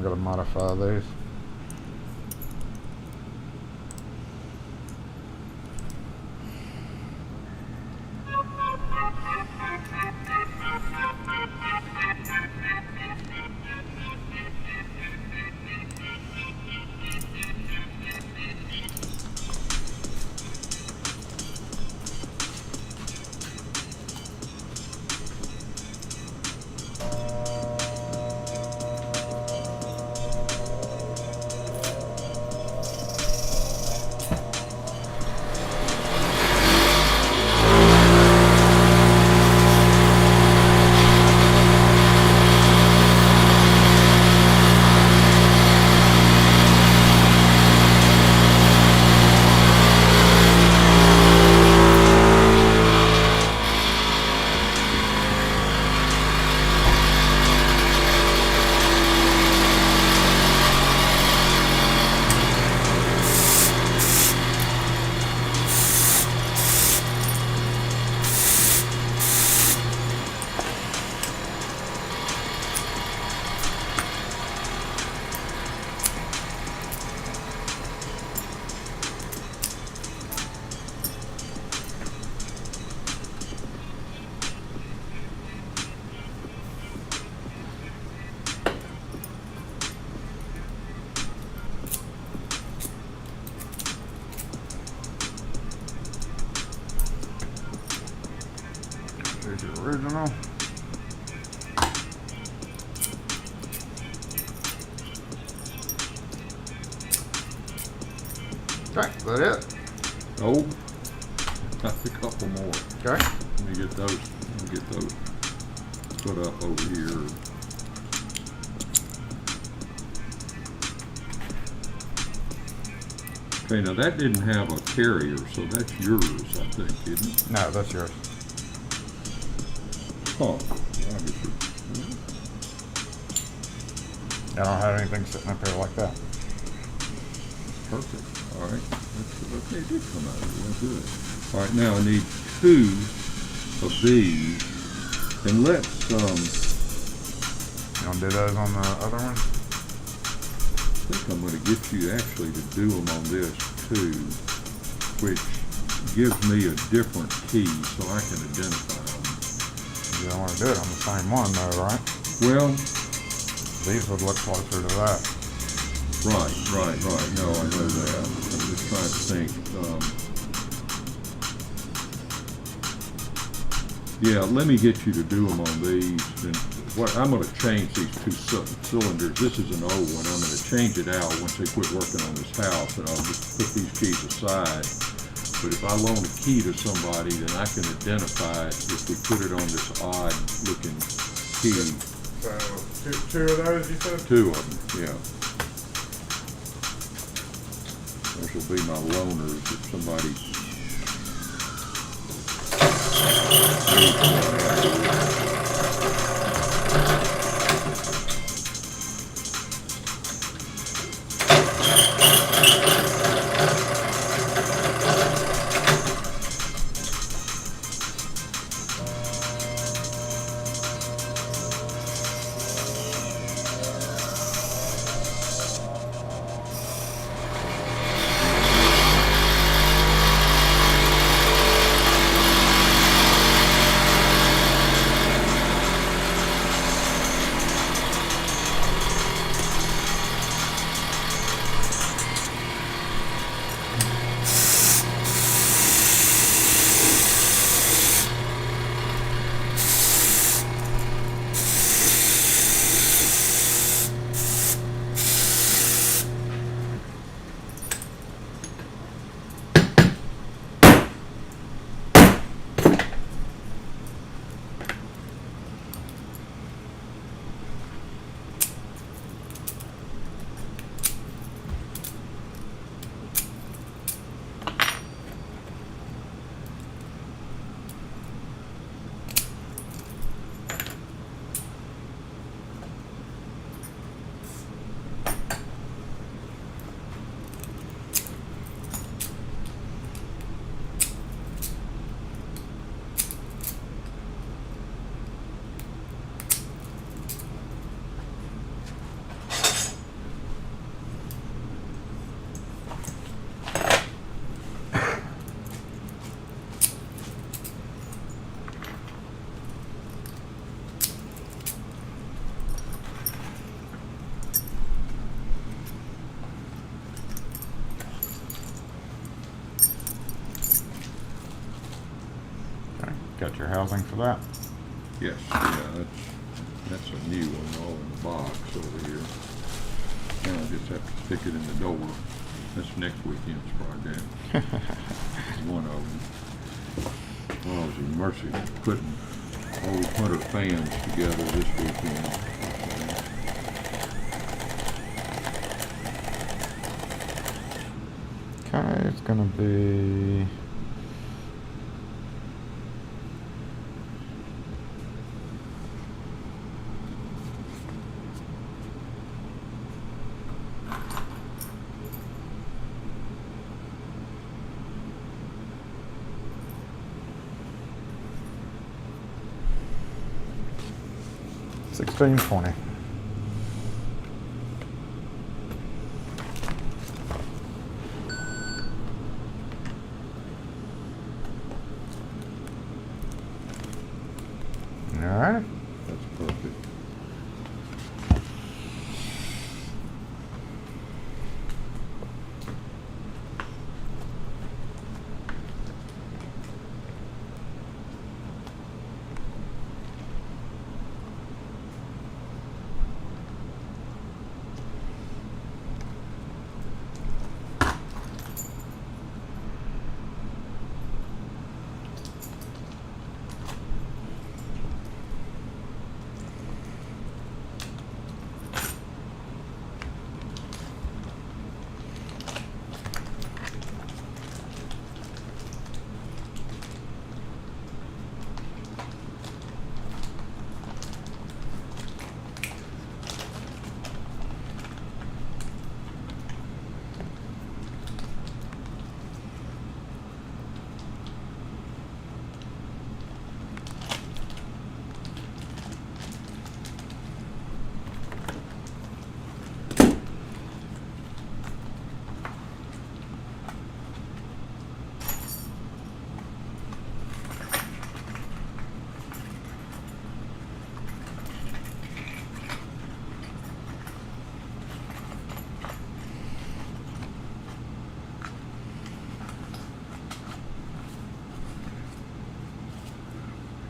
we gotta modify these. Here's your original. Okay, is that it? Oh, got a couple more. Okay. Let me get those. Let me get those put up over here. Okay, now that didn't have a carrier, so that's yours, I think, isn't it? No, that's yours. Oh, I don't have anything sitting up here like that. perfect. All right, okay, it did come out really good. All right, now I need 2 of these, and let's You want to do those on the other one? I think I'm going to get you actually to do them on this too, which gives me a different key so I can identify them. You don't want to do it on the same one though, right? Well, These would look closer to that. right. No, I know that. I'm just trying to think. Yeah, let me get you to do them on these. And what I'm going to change these 2 cylinders. This is an old one. I'm going to change it out once they quit working on this house, and I'll just put these keys aside. But if I loan a key to somebody, then I can identify it if we put it on this odd looking key. So, two of those you said? 2 of them, yeah. Those will be my loaners if somebody. your housing for that? Yes, yeah, that's a new one, all in the box over here. Now I just have to stick it in the door. That's next weekend's project. One of them. Well, I was in mercy putting old Hunter fans together this weekend. Okay, it's gonna be $16.20. All right. That's perfect.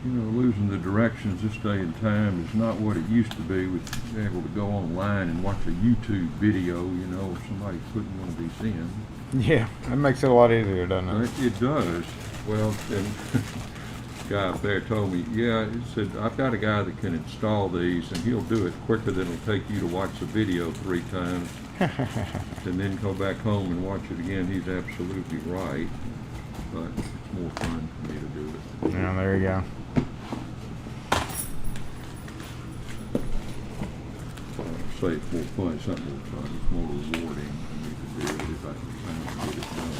You know, losing the directions this day and time is not what it used to be, with being able to go online and watch a YouTube video, you know, of somebody putting one of these in. Yeah, that makes it a lot easier, doesn't it? It does. Well, and guy up there told me, yeah, he said, I've got a guy that can install these, and he'll do it quicker than it'll take you to watch the video 3 times and then go back home and watch it again. He's absolutely right, but it's more fun for me to do it. Yeah, there you go. Say it's more fun, it's not more fun, it's more rewarding for me to do it if I can finally get it done.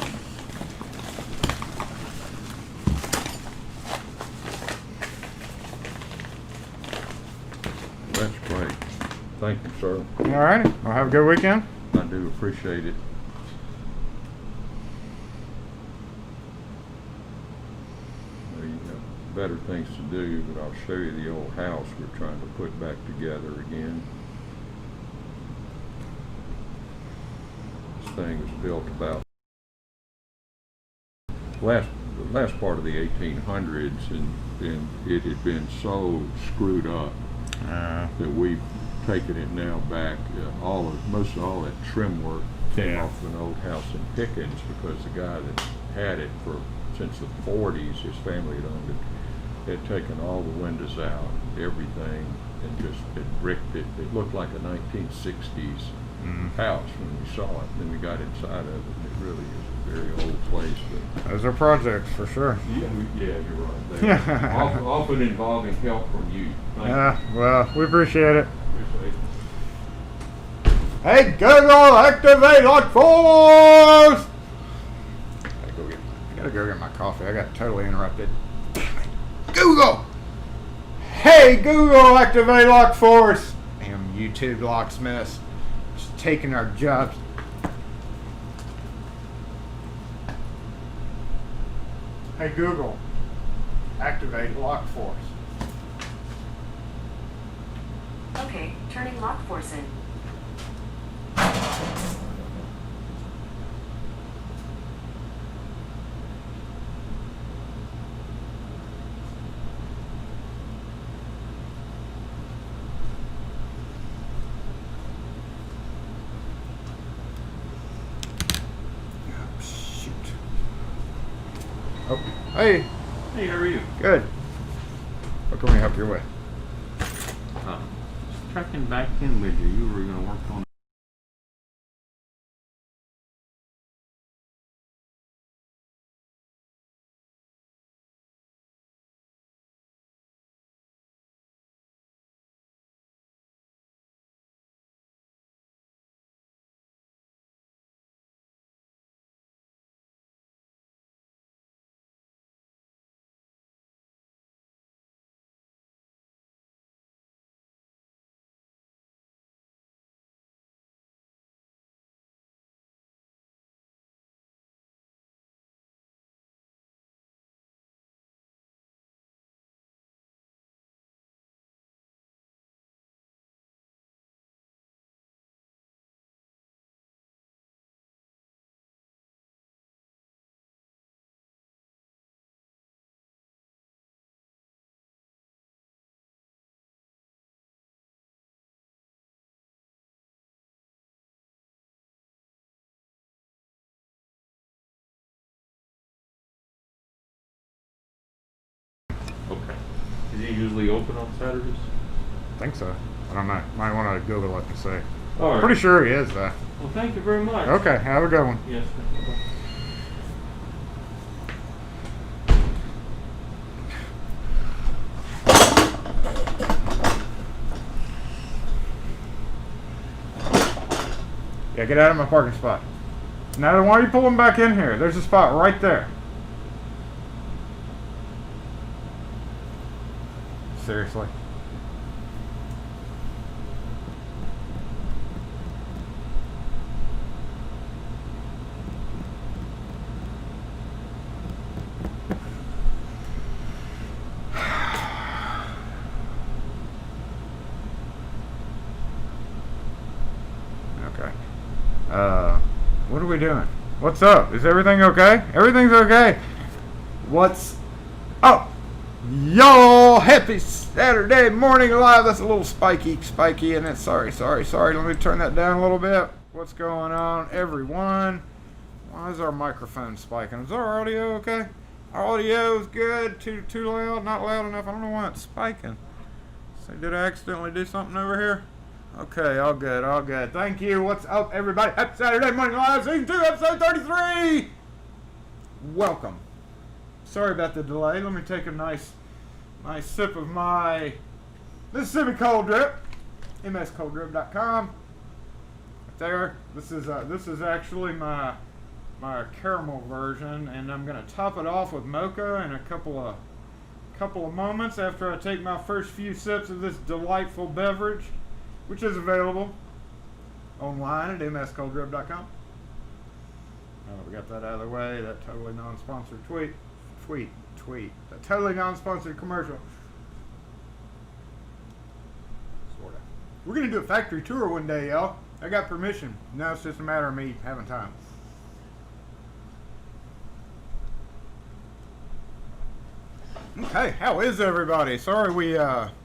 That's great. Thank you, sir. All right. Well, have a good weekend. I do appreciate it. Well, you have better things to do, but I'll show you the old house we're trying to put back together again. Thing was built about the last part of the 1800s, and it had been so screwed up that we've taken it now back. Most of all that trim work came off of an old house in Pickens, because the guy that had it since the 40s, his family had owned it, had taken all the windows out, everything, and just had bricked it. It looked like a 1960s house when we saw it. Then we got inside of it, and it really is a very old place. But Those are projects for sure. yeah, you're right. They're often involving help from you. Yeah, well, we appreciate it. Appreciate it. Hey, Google, activate lock force! I gotta go get my coffee. I got totally interrupted. Google! Hey, Google, activate lock force! Damn YouTube locksmiths. Just taking our jobs. Hey, Google, activate lock force. Okay, turning lock force in. Oh, hey, Hey, how are you? good. What can we help you with? Just checking back in with you. You were going to work on. Okay. Is he usually open on Saturdays? I think so. I don't know. Might want to Google it and see. All right. Pretty sure he is, though. Well, thank you very much. Okay, have a good one. Yes. Bye-bye. Yeah, get out of my parking spot. Now, then why are you pulling back in here? There's a spot right there. Seriously. Okay. What are we doing? What's up? Is everything okay? Everything's okay. What's up? Y'all, happy Saturday morning live. That's a little spiky, and it's sorry. Let me turn that down a little bit. What's going on, everyone? Why is our microphone spiking? Is our audio okay? Our audio is good. Too loud, not loud enough. I don't know why it's spiking. So did I accidentally do something over here? Okay, all good. Thank you. What's up, everybody? Happy Saturday morning live, season 2, episode 33. Welcome. Sorry about the delay. Let me take a nice sip of my Mississippi Cold Drip. mscolddrip.com. Right there. This is actually my caramel version, and I'm gonna top it off with mocha in a couple of moments after I take my first few sips of this delightful beverage, which is available online at mscolddrip.com. We got that out of the way. That totally non-sponsored tweet. That totally non-sponsored commercial. Sorta. We're gonna do a factory tour one day, y'all. I got permission. Now it's just a matter of me having time. Okay, how is everybody? Sorry we were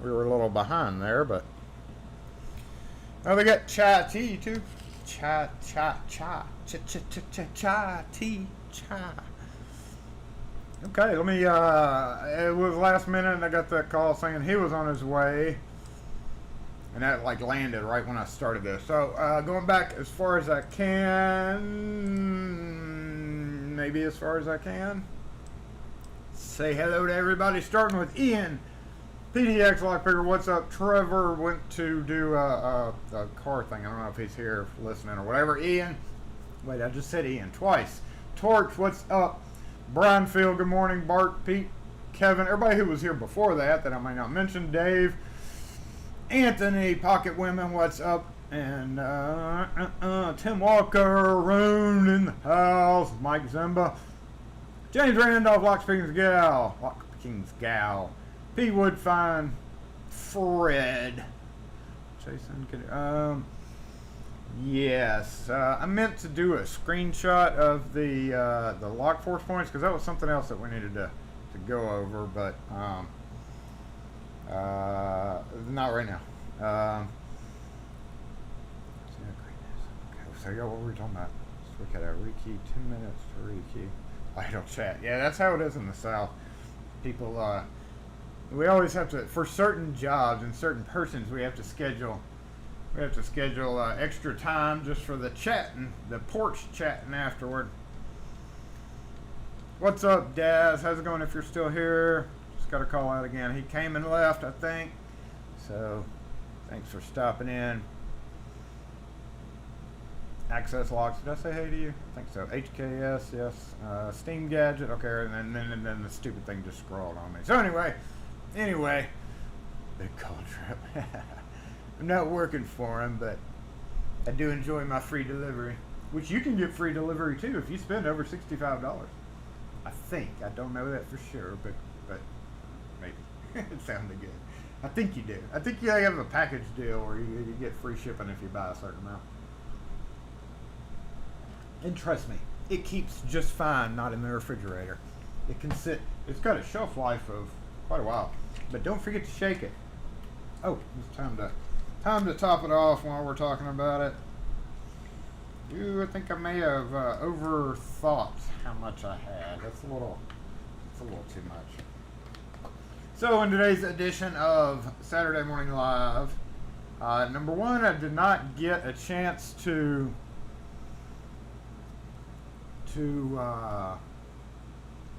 a little behind there, but oh, they got chai tea too. Chai tea. Okay, let me. It was last minute, and I got that call saying he was on his way, and that like landed right when I started this. So going back as far as I can, maybe as far as I can. Say hello to everybody, starting with Ian. PDX Lockpicker, what's up? Trevor went to do a car thing. I don't know if he's here listening or whatever. Ian, wait, I just said Ian twice. Torch, what's up? Brian Field, good morning. Bart, Pete, Kevin, everybody who was here before that I might not mention. Dave, Anthony, Pocket Women, what's up? And Tim Walker, Roon in the house, Mike Zimba, James Randolph, Lockpicking's Gal. P. Woodfine, Fred, Jason. Yes, I meant to do a screenshot of the lock force points because that was something else that we needed to go over, but not right now. Okay, so yeah, what were we talking about? we got a rekey, 2 minutes to rekey. Idle chat. Yeah, that's how it is in the South. People, we always have to, for certain jobs and certain persons, we have to schedule extra time just for the chatting, the porch chatting afterward. What's up, Daz? How's it going if you're still here? Just got to call out again. He came and left, I think. So, thanks for stopping in. Access locks. Did I say hey to you? I think so. HKS, yes. Steam gadget. Okay, and then the stupid thing just scrawled on me. So anyway, big call trip. I'm not working for him, but I do enjoy my free delivery, which you can get free delivery too if you spend over $65. I think. I don't know that for sure, but maybe. It sounded good. I think you do. I think you have a package deal where you get free shipping if you buy a certain amount. And trust me, it keeps just fine, not in the refrigerator. It can sit, it's got a shelf life of quite a while. But don't forget to shake it. Oh, it's time to top it off while we're talking about it. I think I may have overthought how much I had. It's a little too much. So in today's edition of Saturday Morning Live, number one, I did not get a chance to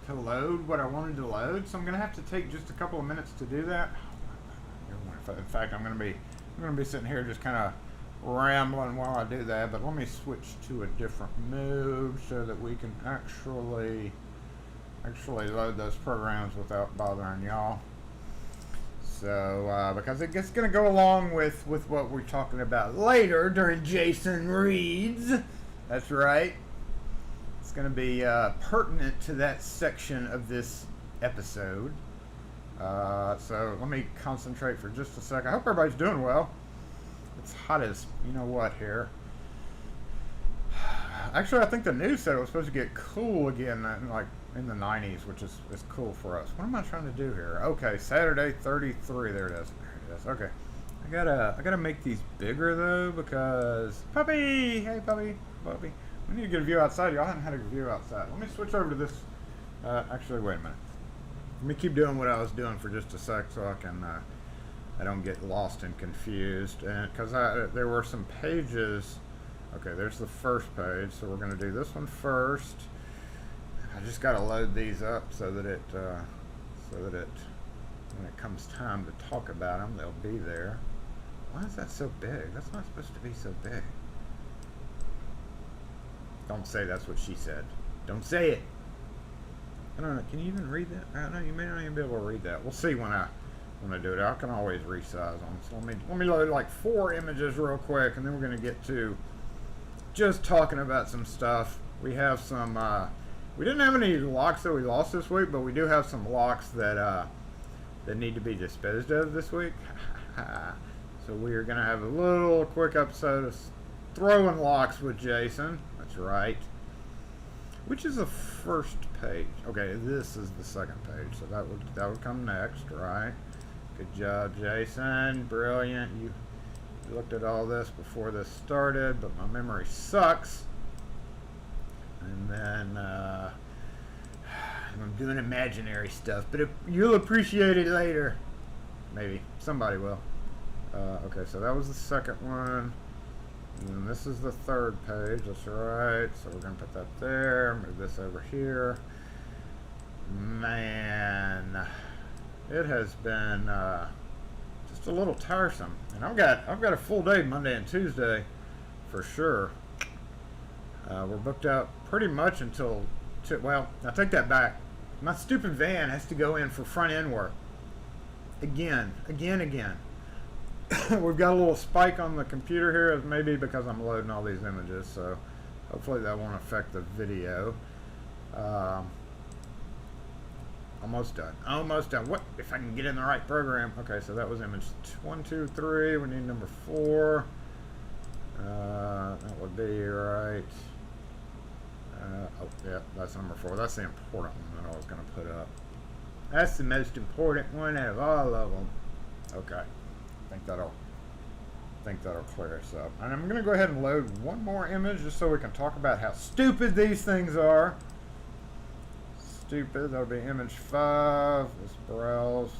load what I wanted to load, so I'm gonna have to take just a couple of minutes to do that. In fact, I'm gonna be sitting here just kind of rambling while I do that. But let me switch to a different mode so that we can actually load those programs without bothering y'all. So because it's gonna go along with what we're talking about later during Jason Reads. That's right. It's going to be pertinent to that section of this episode. So let me concentrate for just a second. I hope everybody's doing well. It's hot as you know what here. Actually, I think the news said it was supposed to get cool again, like in the 90s, which is cool for us. What am I trying to do here? Okay, Saturday 33. There it is. There it is. Okay, I gotta make these bigger though because puppy. Hey puppy. We need to get a view outside. Y'all haven't had a view outside. Let me switch over to this. Actually, wait a minute. Let me keep doing what I was doing for just a sec so I don't get lost and confused. And because there were some pages. Okay, there's the first page. So we're going to do this one first. I just got to load these up so that when it comes time to talk about them, they'll be there. Why is that so big? That's not supposed to be so big. Don't say that's what she said. Don't say it. I don't know. Can you even read that? I don't know. You may not even be able to read that. We'll see when I do it. I can always resize them. So let me load like 4 images real quick, and then we're gonna get to just talking about some stuff. We have some. We didn't have any locks that we lost this week, but we do have some locks that need to be disposed of this week. So we are gonna have a little quick episode of throwing locks with Jason. That's right. Which is the first page? Okay, this is the second page, so that would come next, right? Good job, Jason. Brilliant. You looked at all this before this started, but my memory sucks. And then I'm doing imaginary stuff, but you'll appreciate it later. Maybe somebody will. Okay, so that was the second one. And this is the third page, that's right. So we're going to put that there, move this over here. Man, it has been just a little tiresome. And I've got a full day Monday and Tuesday for sure. We're booked out pretty much until, well, I take that back. My stupid van has to go in for front end work. Again. We've got a little spike on the computer here, maybe because I'm loading all these images, so hopefully that won't affect the video. Almost done. What if I can get in the right program? Okay, so that was image 1, 2, 3. We need number 4. That would be right. Oh yeah, that's number 4. That's the important one that I was going to put up. That's the most important one out of all of them. Okay. I think think that'll clear us up. And I'm going to go ahead and load one more image just so we can talk about how stupid these things are. Stupid. That'll be image 5. Let's browse.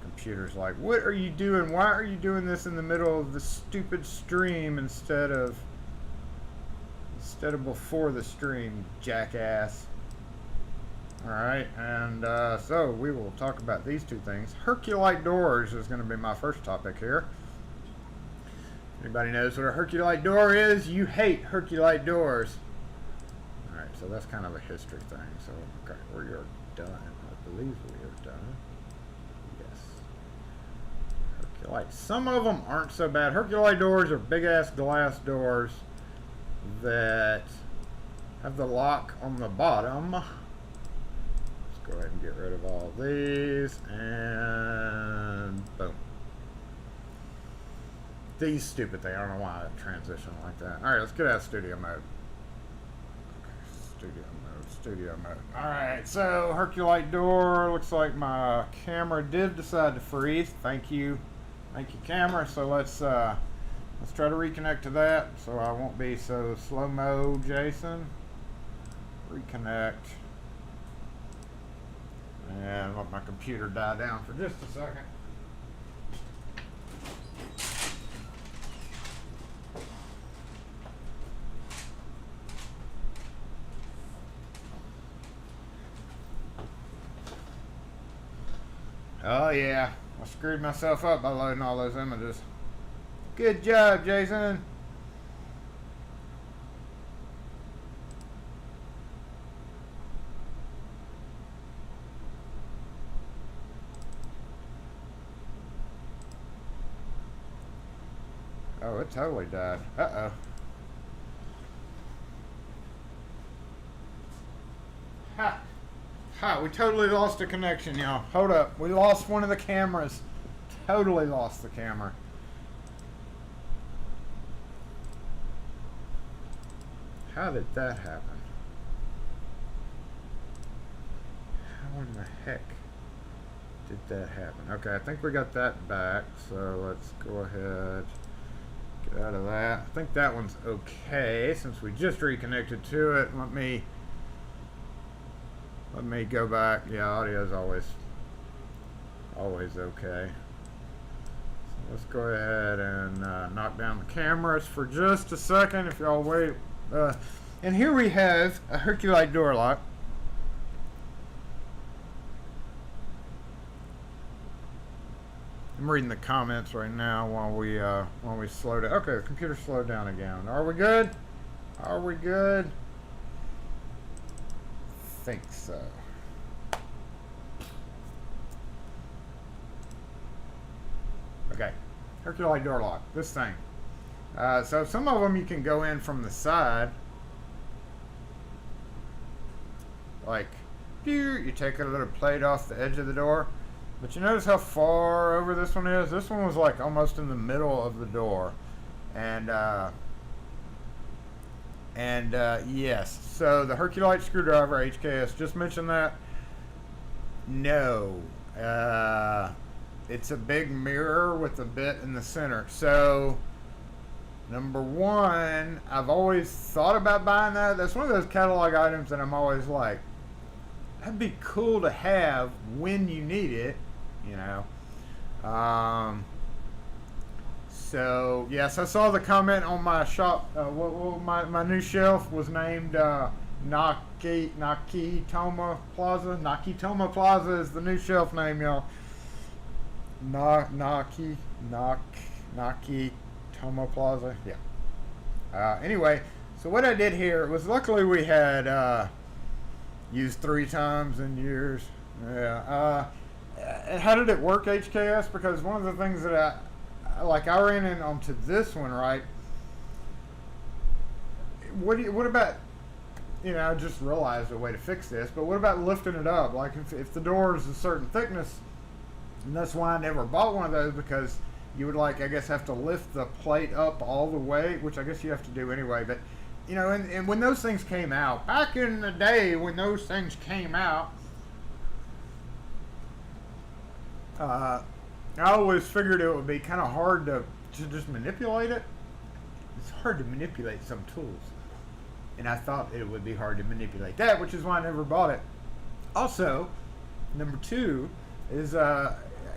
Computer's like, what are you doing? Why are you doing this in the middle of the stupid stream instead of before the stream, jackass? Alright, and so we will talk about these two things. Herculite doors is going to be my first topic here. Anybody knows what a Herculite door is? You hate Herculite doors. Alright, so that's kind of a history thing. So, okay, we are done. I believe we are done. Yes. Herculite. Some of them aren't so bad. Herculite doors are big-ass glass doors that have the lock on the bottom. Go ahead and get rid of all these, and boom. These stupid things. I don't know why I transition like that. Alright, let's get out of studio mode. Okay, studio mode. Alright, so Herculite door. Looks like my camera did decide to freeze. Thank you. Thank you, camera. So let's try to reconnect to that so I won't be so slow-mo, Jason. Reconnect. And let my computer die down for just a second. Oh yeah, I screwed myself up by loading all those images. Good job, Jason. Oh, it totally died. Uh-oh. Ha! Ha! We totally lost a connection, y'all. Hold up. We lost one of the cameras. Totally lost the camera. How did that happen? How in the heck did that happen? Okay, I think we got that back. So let's go ahead. Get out of that. I think that one's okay since we just reconnected to it. Let me go back. Yeah, audio's always okay. So let's go ahead and knock down the cameras for just a second if y'all wait. And here we have a Herculite door lock. I'm reading the comments right now while we slow down. Okay, the computer slowed down again. Are we good? Are we good? Think so. Okay, Herculite door lock. This thing. So some of them you can go in from the side. Like, you take a little plate off the edge of the door. But you notice how far over this one is? This one was like almost in the middle of the door. And yes, so the Herculite screwdriver, HKS, just mentioned that. No. It's a big mirror with a bit in the center. So, number one, I've always thought about buying that. That's one of those catalog items that I'm always like, that'd be cool to have when you need it, you know. So yes, I saw the comment on my shop. My new shelf was named Nakitoma Plaza. Nakitoma Plaza is the new shelf name, y'all. Nakitoma Plaza. Yeah. Anyway, so what I did here was, luckily we had used 3 times in years. Yeah. And how did it work, HKS? Because one of the things that I ran in onto this one, right? What about, you know, I just realized a way to fix this, but what about lifting it up? Like if the door is a certain thickness, and that's why I never bought one of those, because you would, like, I guess have to lift the plate up all the way, which I guess you have to do anyway. But, you know, and when those things came out, back in the day when those things came out, I always figured it would be kind of hard to to just manipulate it, it's hard to manipulate some tools. And I thought it would be hard to manipulate that, which is why I never bought it. Also, number two is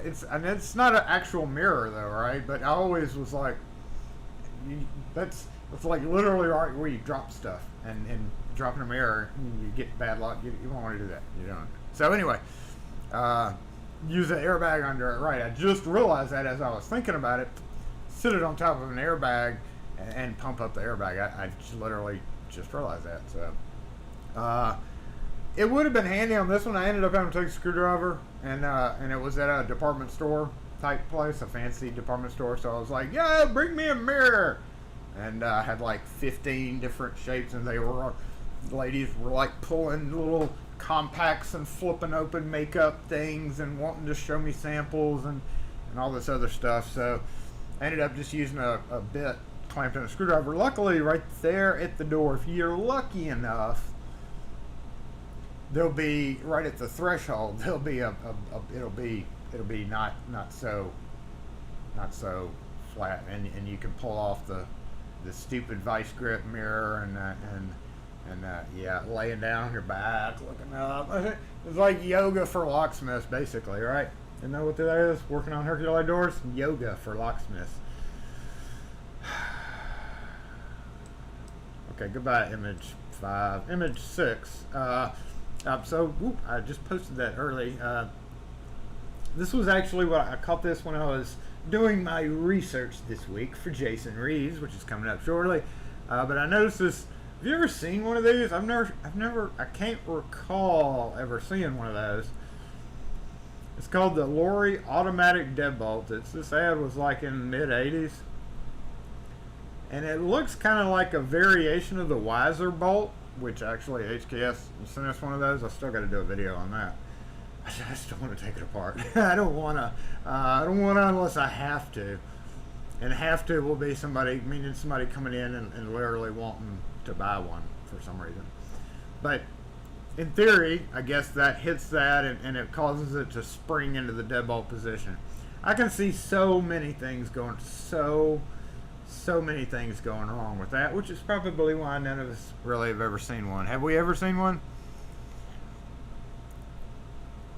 it's not an actual mirror though, right? But I always was like, that's like literally right where you drop stuff, and dropping a mirror, you get bad luck. You won't want to do that. You don't. So anyway, use an airbag under it. Right. I just realized that as I was thinking about it. Sit it on top of an airbag and pump up the airbag. I just literally just realized that. So it would have been handy on this one. I ended up having to take a screwdriver, and it was at a department store type place, a fancy department store. So I was like, yeah, bring me a mirror. And I had like 15 different shapes, and ladies were like pulling little compacts and flipping open makeup things and wanting to show me samples and all this other stuff. So I ended up just using a bit clamped in a screwdriver. Luckily, right there at the door, if you're lucky enough, there'll be right at the threshold. There'll be it'll be not so flat, and you can pull off the stupid vice grip mirror and yeah, laying down on your back, looking up. It's like yoga for locksmiths, basically, right? Isn't that what that is? Working on Herculite doors? Yoga for locksmiths. Okay, goodbye, image 5. Image 6. I just posted that early. This was actually what I caught this when I was doing my research this week for Jason Reeves, which is coming up shortly. But I noticed this. Have you ever seen one of these? I can't recall ever seeing one of those. It's called the Lorry automatic deadbolt. This ad was like in the mid-80s. And it looks kind of like a variation of the Wiser bolt, which actually HKS sent us one of those. I still got to do a video on that. I just don't want to take it apart. I don't want to unless I have to. And have to will be somebody coming in and literally wanting to buy one for some reason. But in theory, I guess that hits that and it causes it to spring into the deadbolt position. I can see so many things going wrong with that, which is probably why none of us really have ever seen one. Have we ever seen one?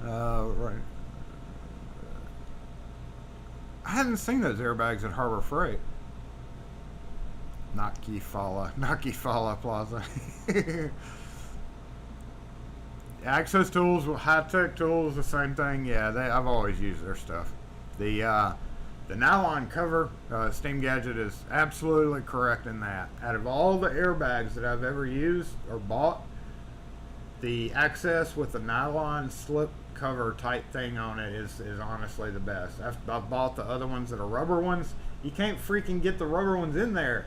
Right. I hadn't seen those airbags at Harbor Freight. Not Kefala Plaza. Access tools, high-tech tools, the same thing. Yeah, I've always used their stuff. The nylon cover, Steam Gadget is absolutely correct in that. Out of all the airbags that I've ever used or bought, the access with the nylon slip cover type thing on it is honestly the best. I've bought the other ones that are rubber ones. You can't freaking get the rubber ones in there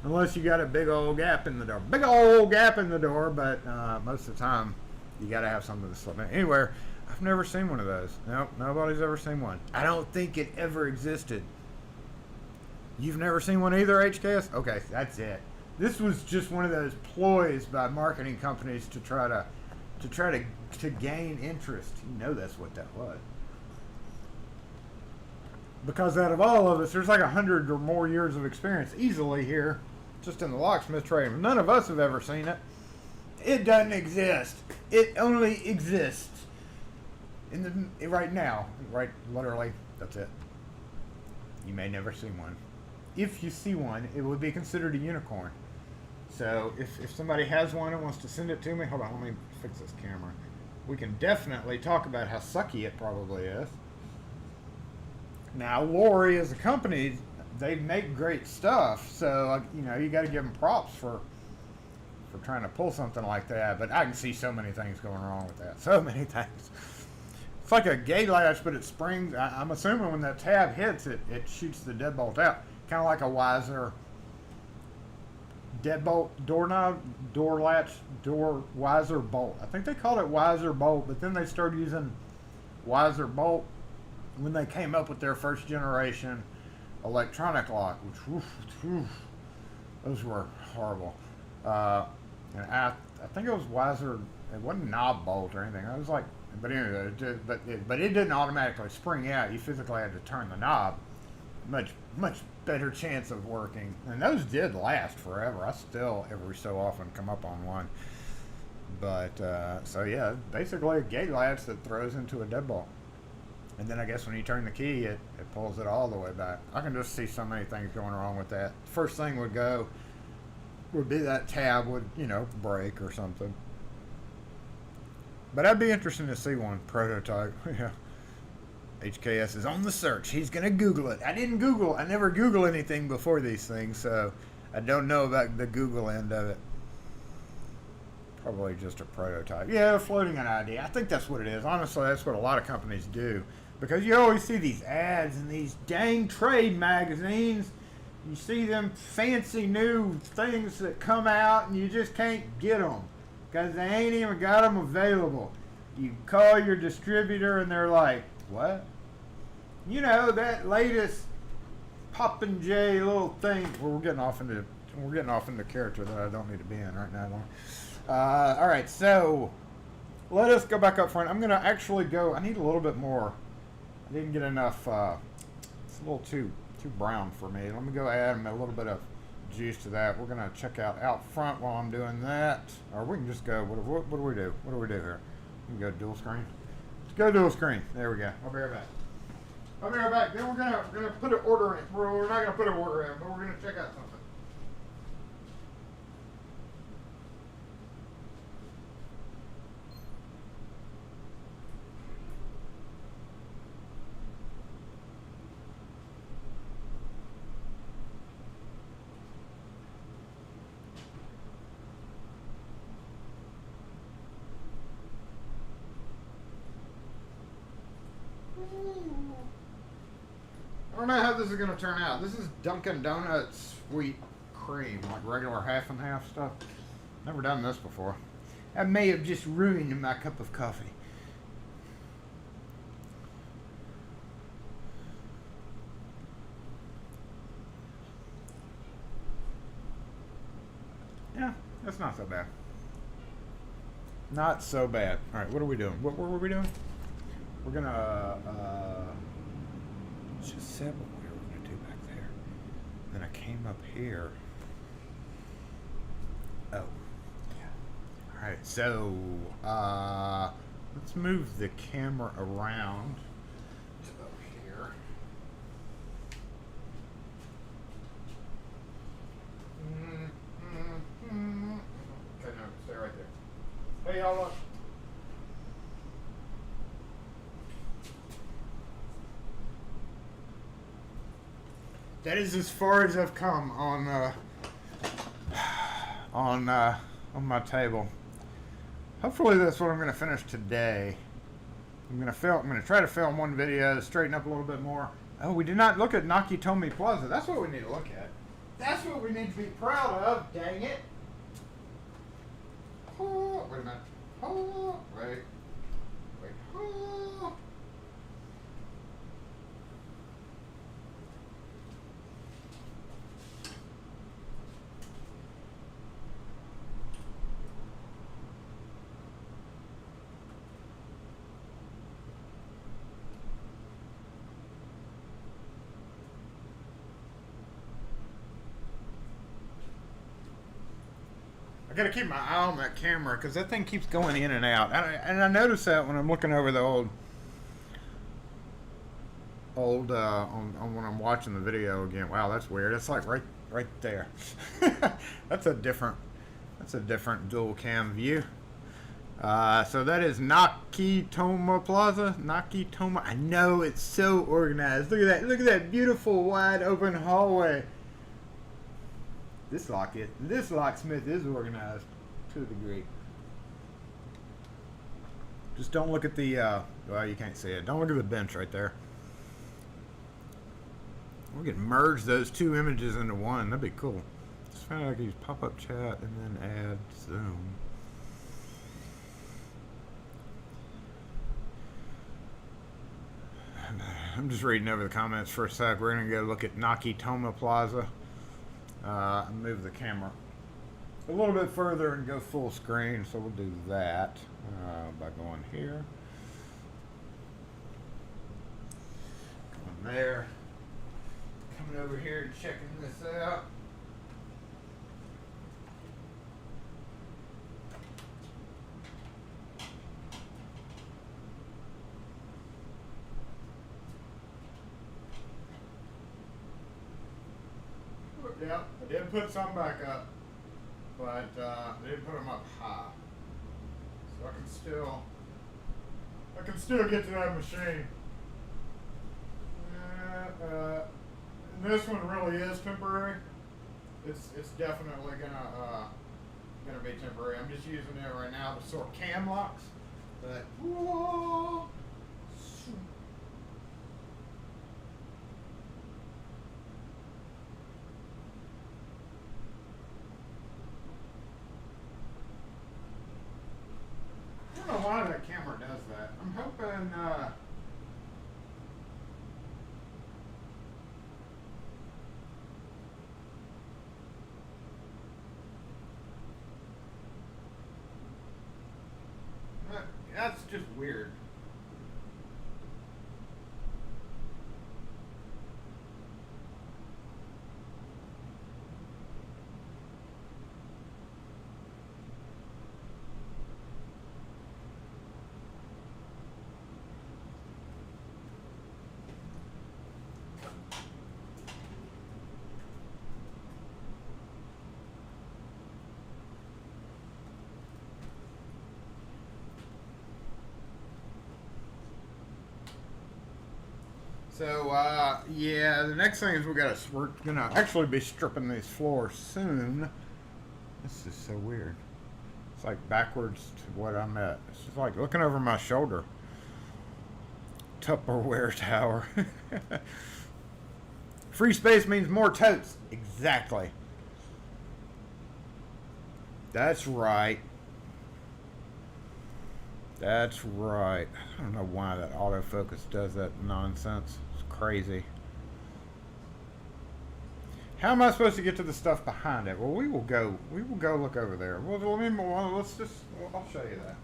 unless you got a big old gap in the door. Big old gap in the door, but most of the time you got to have something to slip in. Anywhere, I've never seen one of those. Nope, nobody's ever seen one. I don't think it ever existed. You've never seen one either, HKS? Okay, that's it. This was just one of those ploys by marketing companies to try to gain interest. You know that's what that was. Because out of all of us, there's like 100 or more years of experience easily here, just in the locksmith trade. None of us have ever seen it. It doesn't exist. It only exists right now. Right, literally, that's it. You may never see one. If you see one, it would be considered a unicorn. So if somebody has one and wants to send it to me, hold on, let me fix this camera. We can definitely talk about how sucky it probably is. Now, Lorry as a company, they make great stuff, so you got to give them props for trying to pull something like that. But I can see so many things going wrong with that. So many things. It's like a gate latch, but it springs. I'm assuming when that tab hits it, it shoots the deadbolt out, kind of like a Wiser deadbolt doorknob, door latch, door Wiser bolt. I think they called it Wiser bolt, but then they started using Wiser bolt when they came up with their first generation electronic lock, which those were horrible. And I think it was Wiser. It wasn't knob bolt or anything. I was like, but anyway, but it didn't automatically spring out. You physically had to turn the knob. much better chance of working. And those did last forever. I still every so often come up on one. But so yeah, basically a gate latch that throws into a deadbolt. And then I guess when you turn the key, it pulls it all the way back. I can just see so many things going wrong with that. First thing would be that tab would, break or something. But I'd be interested to see one prototype. Yeah. HKS is on the search. He's going to Google it. I never Google anything before these things, so I don't know about the Google end of it. Probably just a prototype. Yeah, floating an idea. I think that's what it is. Honestly, that's what a lot of companies do. Because you always see these ads in these dang trade magazines. You see them fancy new things that come out and you just can't get them. Because they ain't even got them available. You call your distributor and they're like, what? That latest Poppin' J little thing. Well, we're getting off into character that I don't need to be in right now. All right, so let us go back up front. I'm gonna actually go. I need a little bit more. I didn't get enough. It's a little too brown for me. Let me go add a little bit of juice to that. We're gonna check out front while I'm doing that, or we can just go. What do we do? What do we do here? We can go dual screen. Let's go dual screen. There we go. I'll be right back. Then we're gonna put an order in. We're not gonna put an order in, but we're gonna check out something. I don't know how this is going to turn out. This is Dunkin' Donuts sweet cream, like regular half and half stuff. Never done this before. I may have just ruined my cup of coffee. Yeah, that's not so bad. Not so bad. All right, what are we doing? What were we doing? We're gonna just said what we were gonna do back there. Then I came up here. Oh, yeah. All right, so let's move the camera around to up here. Okay, no, stay right there. Hey, y'all, look. That is as far as I've come on my table. Hopefully that's what I'm going to finish today. I'm going to try to film one video to straighten up a little bit more. Oh, we did not look at Nakatomi Plaza. That's what we need to look at. That's what we need to be proud of, dang it. Oh, wait a minute. Oh, wait. Oh. I gotta keep my eye on that camera because that thing keeps going in and out. And I notice that when I'm looking over the old on when I'm watching the video again. Wow, that's weird. It's like right there. That's a different dual cam view. So that is Nakatomi Plaza. Nakatomi. I know, it's so organized. Look at that. Look at that beautiful wide open hallway. This locksmith is organized to a degree. Just don't look at the, well, you can't see it. Don't look at the bench right there. We could merge those two images into one. That'd be cool. Just find out I could use pop-up chat and then add zoom. I'm just reading over the comments for a sec. We're going to go look at Nakatomi Plaza. Move the camera a little bit further and go full screen, so we'll do that by going here, going there, over here and checking this out. Yeah, I did put some back up, but I didn't put them up high. So I can still get to that machine. And this one really is temporary. It's definitely gonna be temporary. I'm just using it right now to sort cam locks. But whoa. I don't know why that camera does that. I'm hoping that's just weird. So, yeah, the next thing is we're gonna actually be stripping these floors soon. This is so weird. It's like backwards to what I'm at. It's just like looking over my shoulder. Tupperware tower. Free space means more totes. Exactly. That's right. That's right. I don't know why that autofocus does that nonsense. It's crazy. How am I supposed to get to the stuff behind it? Well, we will go look over there. Well, I'll show you that.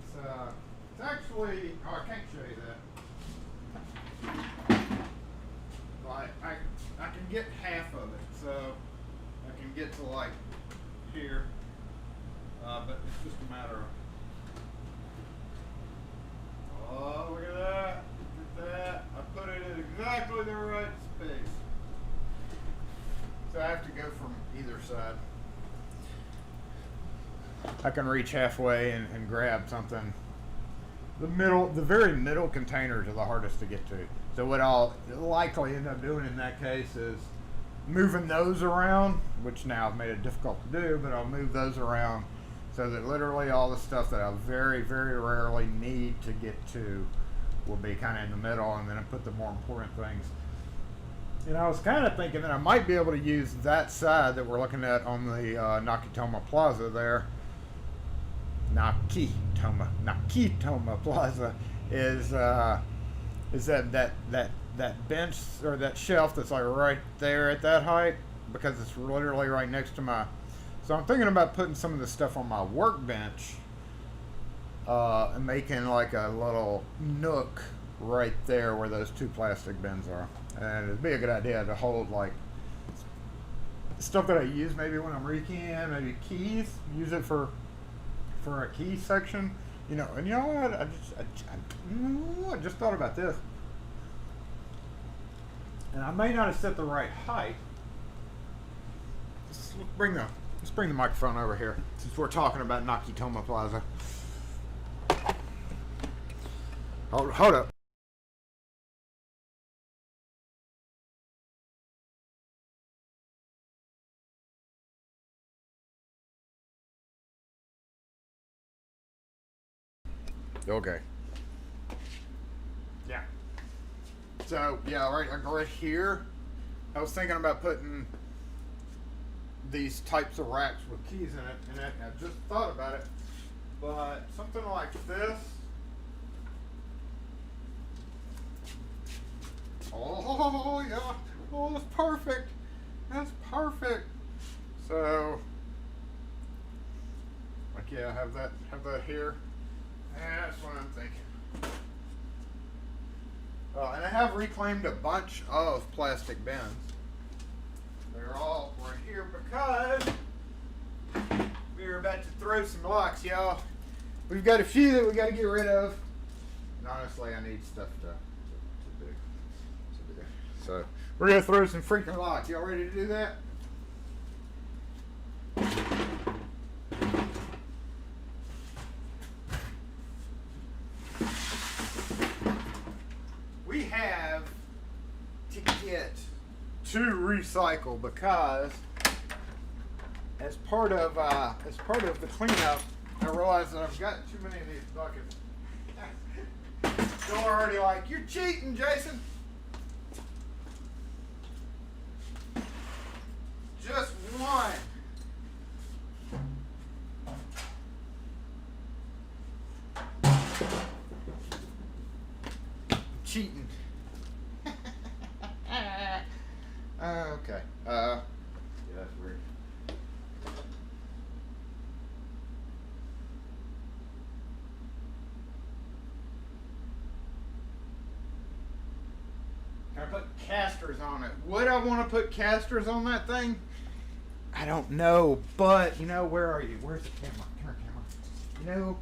It's actually, I can't show you that. But I can get half of it, so I can get to like here, but it's just a matter of, oh, look at that, look at that, I put it in exactly the right space. So I have to go from either side. I can reach halfway and grab something. The very middle containers are the hardest to get to. So what I'll likely end up doing in that case is moving those around, which now I've made it difficult to do, but I'll move those around so that literally all the stuff that I very, very rarely need to get to will be kind of in the middle, and then I put the more important things. And I was kind of thinking that I might be able to use that side that we're looking at on the Nakatomi Plaza there. Nakatomi Plaza is that bench or that shelf that's like right there at that height, because it's literally right next to my. So I'm thinking about putting some of the stuff on my workbench and making like a little nook right there where those two plastic bins are, and it'd be a good idea to hold like stuff that I use maybe when I'm rekeying, maybe keys. Use it for a key section, you know. And you know what? I just thought about this. And I may not have set the right height. Let's bring the microphone over here since we're talking about Nakatomi Plaza. Hold up. Okay. Yeah. So yeah, right here, I was thinking about putting these types of racks with keys in it, and I just thought about it. But something like this. Oh yeah. Oh, that's perfect. That's perfect. So, like, yeah, have that here. That's what I'm thinking. have reclaimed a bunch of plastic bins. They're all right here because we're about to throw some locks, y'all. We've got a few that we got to get rid of. And honestly, I need stuff to do. So we're gonna throw some freaking locks. Y'all ready to do that? We have to get to recycle because as part of the cleanup, I realized that I've got too many of these buckets. Y'all are already like, you're cheating, Jason. Just one. Cheating. Okay. Yeah, that's weird. Can I put casters on it? Would I want to put casters on that thing? I don't know, but you know, where are you? Where's the camera? Come here, camera. You know,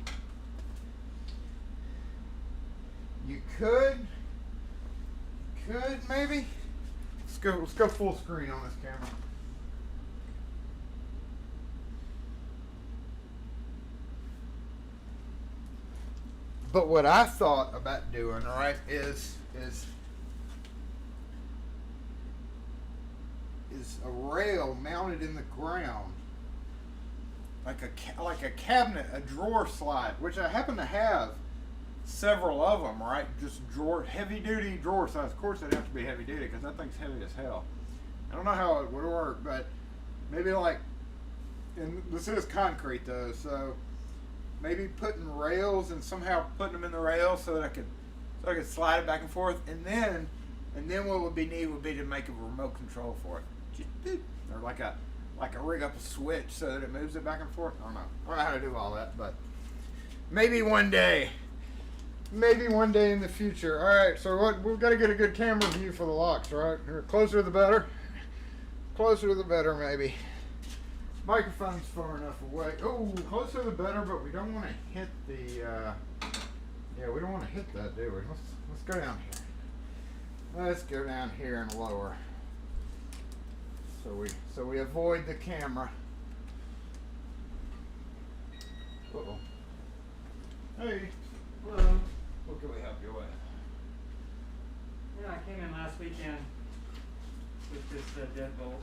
you could maybe. Let's go full screen on this camera. But what I thought about doing, all right, is a rail mounted in the ground, like a cabinet, a drawer slide, which I happen to have several of them, right? Just drawer, heavy duty drawer size. Of course, it'd have to be heavy duty because that thing's heavy as hell. I don't know how it would work, but maybe like, and this is concrete though, so maybe putting rails and somehow putting them in the rails so that I could slide it back and forth, and then what would be neat would be to make a remote control for it, just boop, or like a rig up a switch so that it moves it back and forth. I don't know how to do all that, but maybe one day. Maybe one day in the future. All right, so we've got to get a good camera view for the locks, right? Closer the better. Closer the better, maybe. Microphone's far enough away. Oh, closer the better, but we don't want to hit the. Yeah, we don't want to hit that, do we? Let's go down here. Let's go down here and lower. So we avoid the camera. Uh-oh. Hey. Hello. What can we help you with? Yeah, I came in last weekend with this deadbolt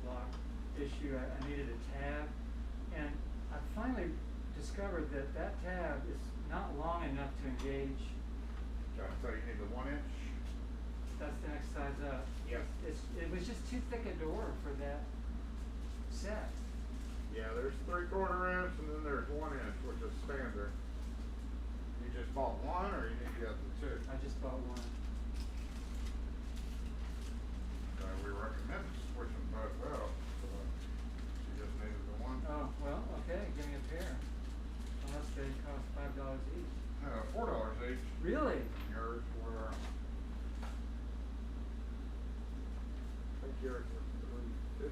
lock issue. I needed a tab, and I finally discovered that tab is not long enough to engage. So you need the 1 inch? That's the next size up. Yep. It was just too thick a door for that set. Yeah, there's 3/4 inch and then there's 1 inch, which is standard. You just bought one, or you need to get the two? I just bought one. We recommend switching both out. So you just needed the one. Oh, well, okay, give me a pair. Unless they cost $5 each. No, $4 each. Really? Yours were. I think yours were $3.50.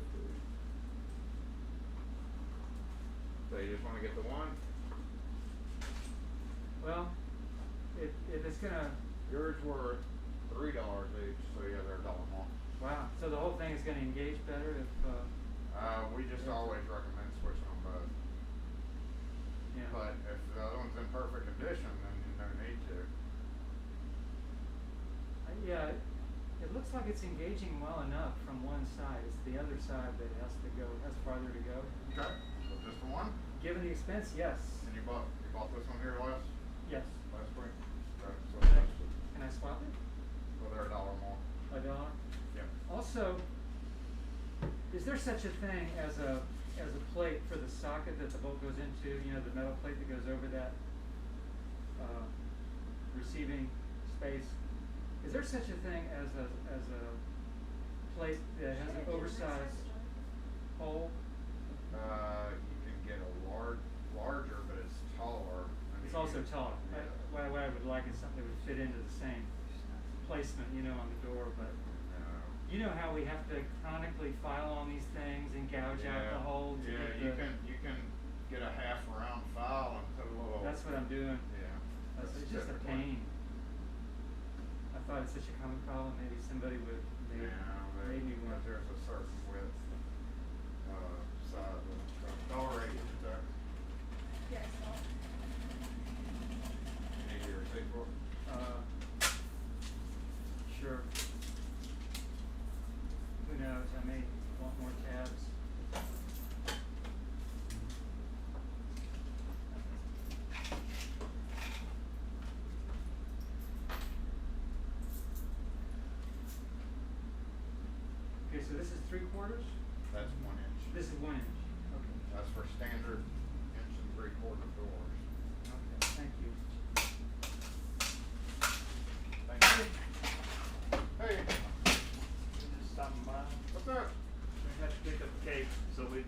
So you just want to get the one? Well, if it's gonna. Yours were $3 each, so yeah, they're $1 more. Wow. So the whole thing is gonna engage better if. We just always recommend switching them both. Yeah. But if the other one's in perfect condition, then you don't need to. Yeah, it looks like it's engaging well enough from one side. It's the other side that has farther to go. Okay. So just the one? Given the expense, yes. And you bought this one here last Yes. week? Okay. So Can I swap it? well, they're $1 more. $1? Yeah. Also, is there such a thing as a plate for the socket that the bolt goes into? You know, the metal plate that goes over that receiving space. Is there such a thing as a plate that has an oversized hole? You can get a larger, but it's taller. I mean, also tall. What I would like is something that would fit into the same placement, you know, on the door. But you know how we have to chronically file on these things and gouge out the hole. To Yeah, get the, you can get a half round file and put a little. That's what I'm doing. Yeah. It's just a pain. I thought it's such a common problem. Maybe somebody would made me one. There's a certain width size of the Lorry. Yes. Need your receipt for it? Sure. Who knows? I may want more tabs. Okay, so this is 3/4? That's 1 inch. This is 1 inch. Okay. That's for standard 1 3/4 doors. Okay, thank you. Thank you. Hey, Just stopping by. what's up? We had to pick up a cake, so we.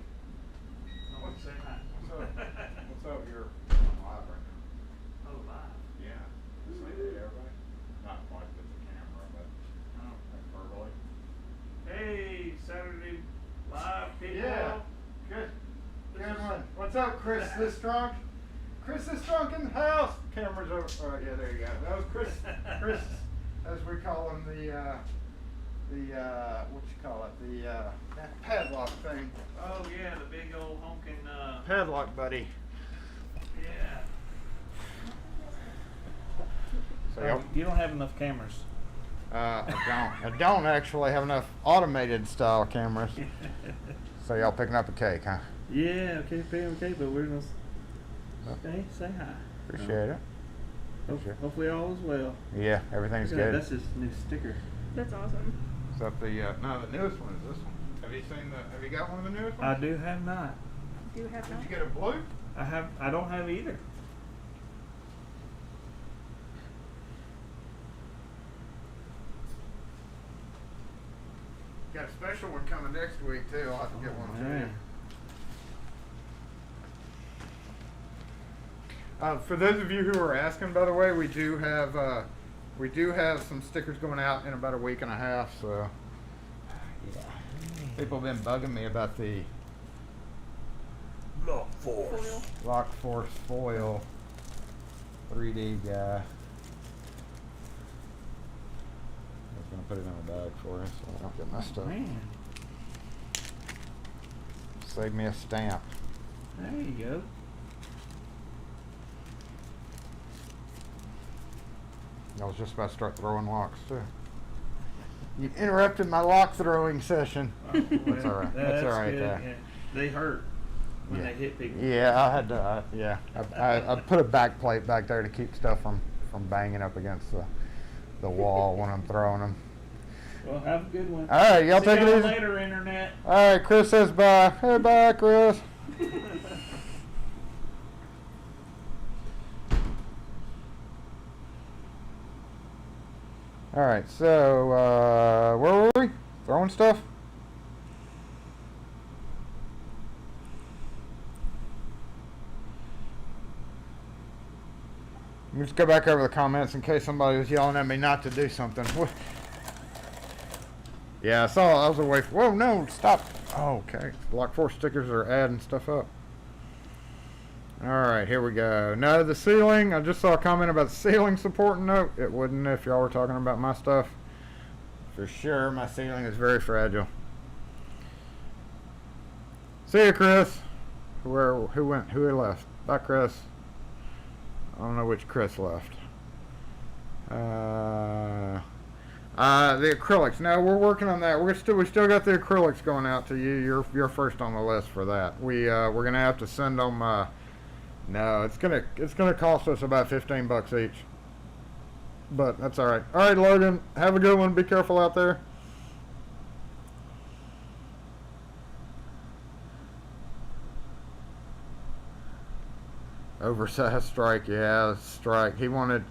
I want to say hi. What's up? What's up? You're live right now. Oh, live. Yeah. Just say hey to everybody. Not like with the camera, but Oh. like verbally. Hey, Saturday live people. Yeah. Good. Good one. What's up, Chris? This drunk? Chris is drunk in the house. Camera's over. All right, yeah, there you go. That was Chris. Chris, as we call him, the what you call it? The that padlock thing. Oh yeah, the big old honking. Padlock buddy. Yeah. So You don't have enough cameras. I don't actually have enough automated style cameras. So y'all picking up a cake, huh? Yeah. Okay. Okay. But we're gonna. Okay. Say hi. Appreciate it. Hopefully all is well. Yeah, everything's Look at that, good. that's his new sticker. That's awesome. Is that the no? The newest one is this one. Have you seen the? Have you got one of the newest I ones? do have not. Do you have Did you that? get a blue? I don't have either. Got a special one coming next week too. I'll have to get one to you. Man. For those of you who are asking, by the way, we do have some stickers going out in about a week and a half. So, yeah, people have been bugging me about the Foil. Lock Force foil 3D guy. I was gonna put it in a bag for us so I don't get messed up. Man. Save me a stamp. There you go. I was just about to start throwing locks too. You interrupted my lock throwing session. That's all right. That's all right. Good. There. Yeah. They hurt when Yeah. they hit people. Yeah, I had to. I put a back plate back there to keep stuff from banging up against the wall when I'm throwing them. Well, have a good one. All right, y'all See take it y'all easy. later, Internet. All right, Chris says bye. Hey, bye, Chris. All right, so where were we? Throwing stuff? Let me just go back over the comments in case somebody was yelling at me not to do something. Yeah, I saw. I was away. Whoa, no, stop. Oh, okay. Block 4 stickers are adding stuff up. All right, here we go. No, the ceiling. I just saw a comment about the ceiling support note. It wouldn't if y'all were talking about my stuff. For sure, my ceiling is very fragile. See you, Chris. Who left? Bye, Chris. I don't know which Chris left. The acrylics. No, we're working on that. We still got the acrylics going out to you. You're first on the list for that. We're gonna have to send them. No, it's gonna cost us about $15 each. But that's all right. All right, Logan. Have a good one. Be careful out there. Oversized strike. Yeah, strike. He wanted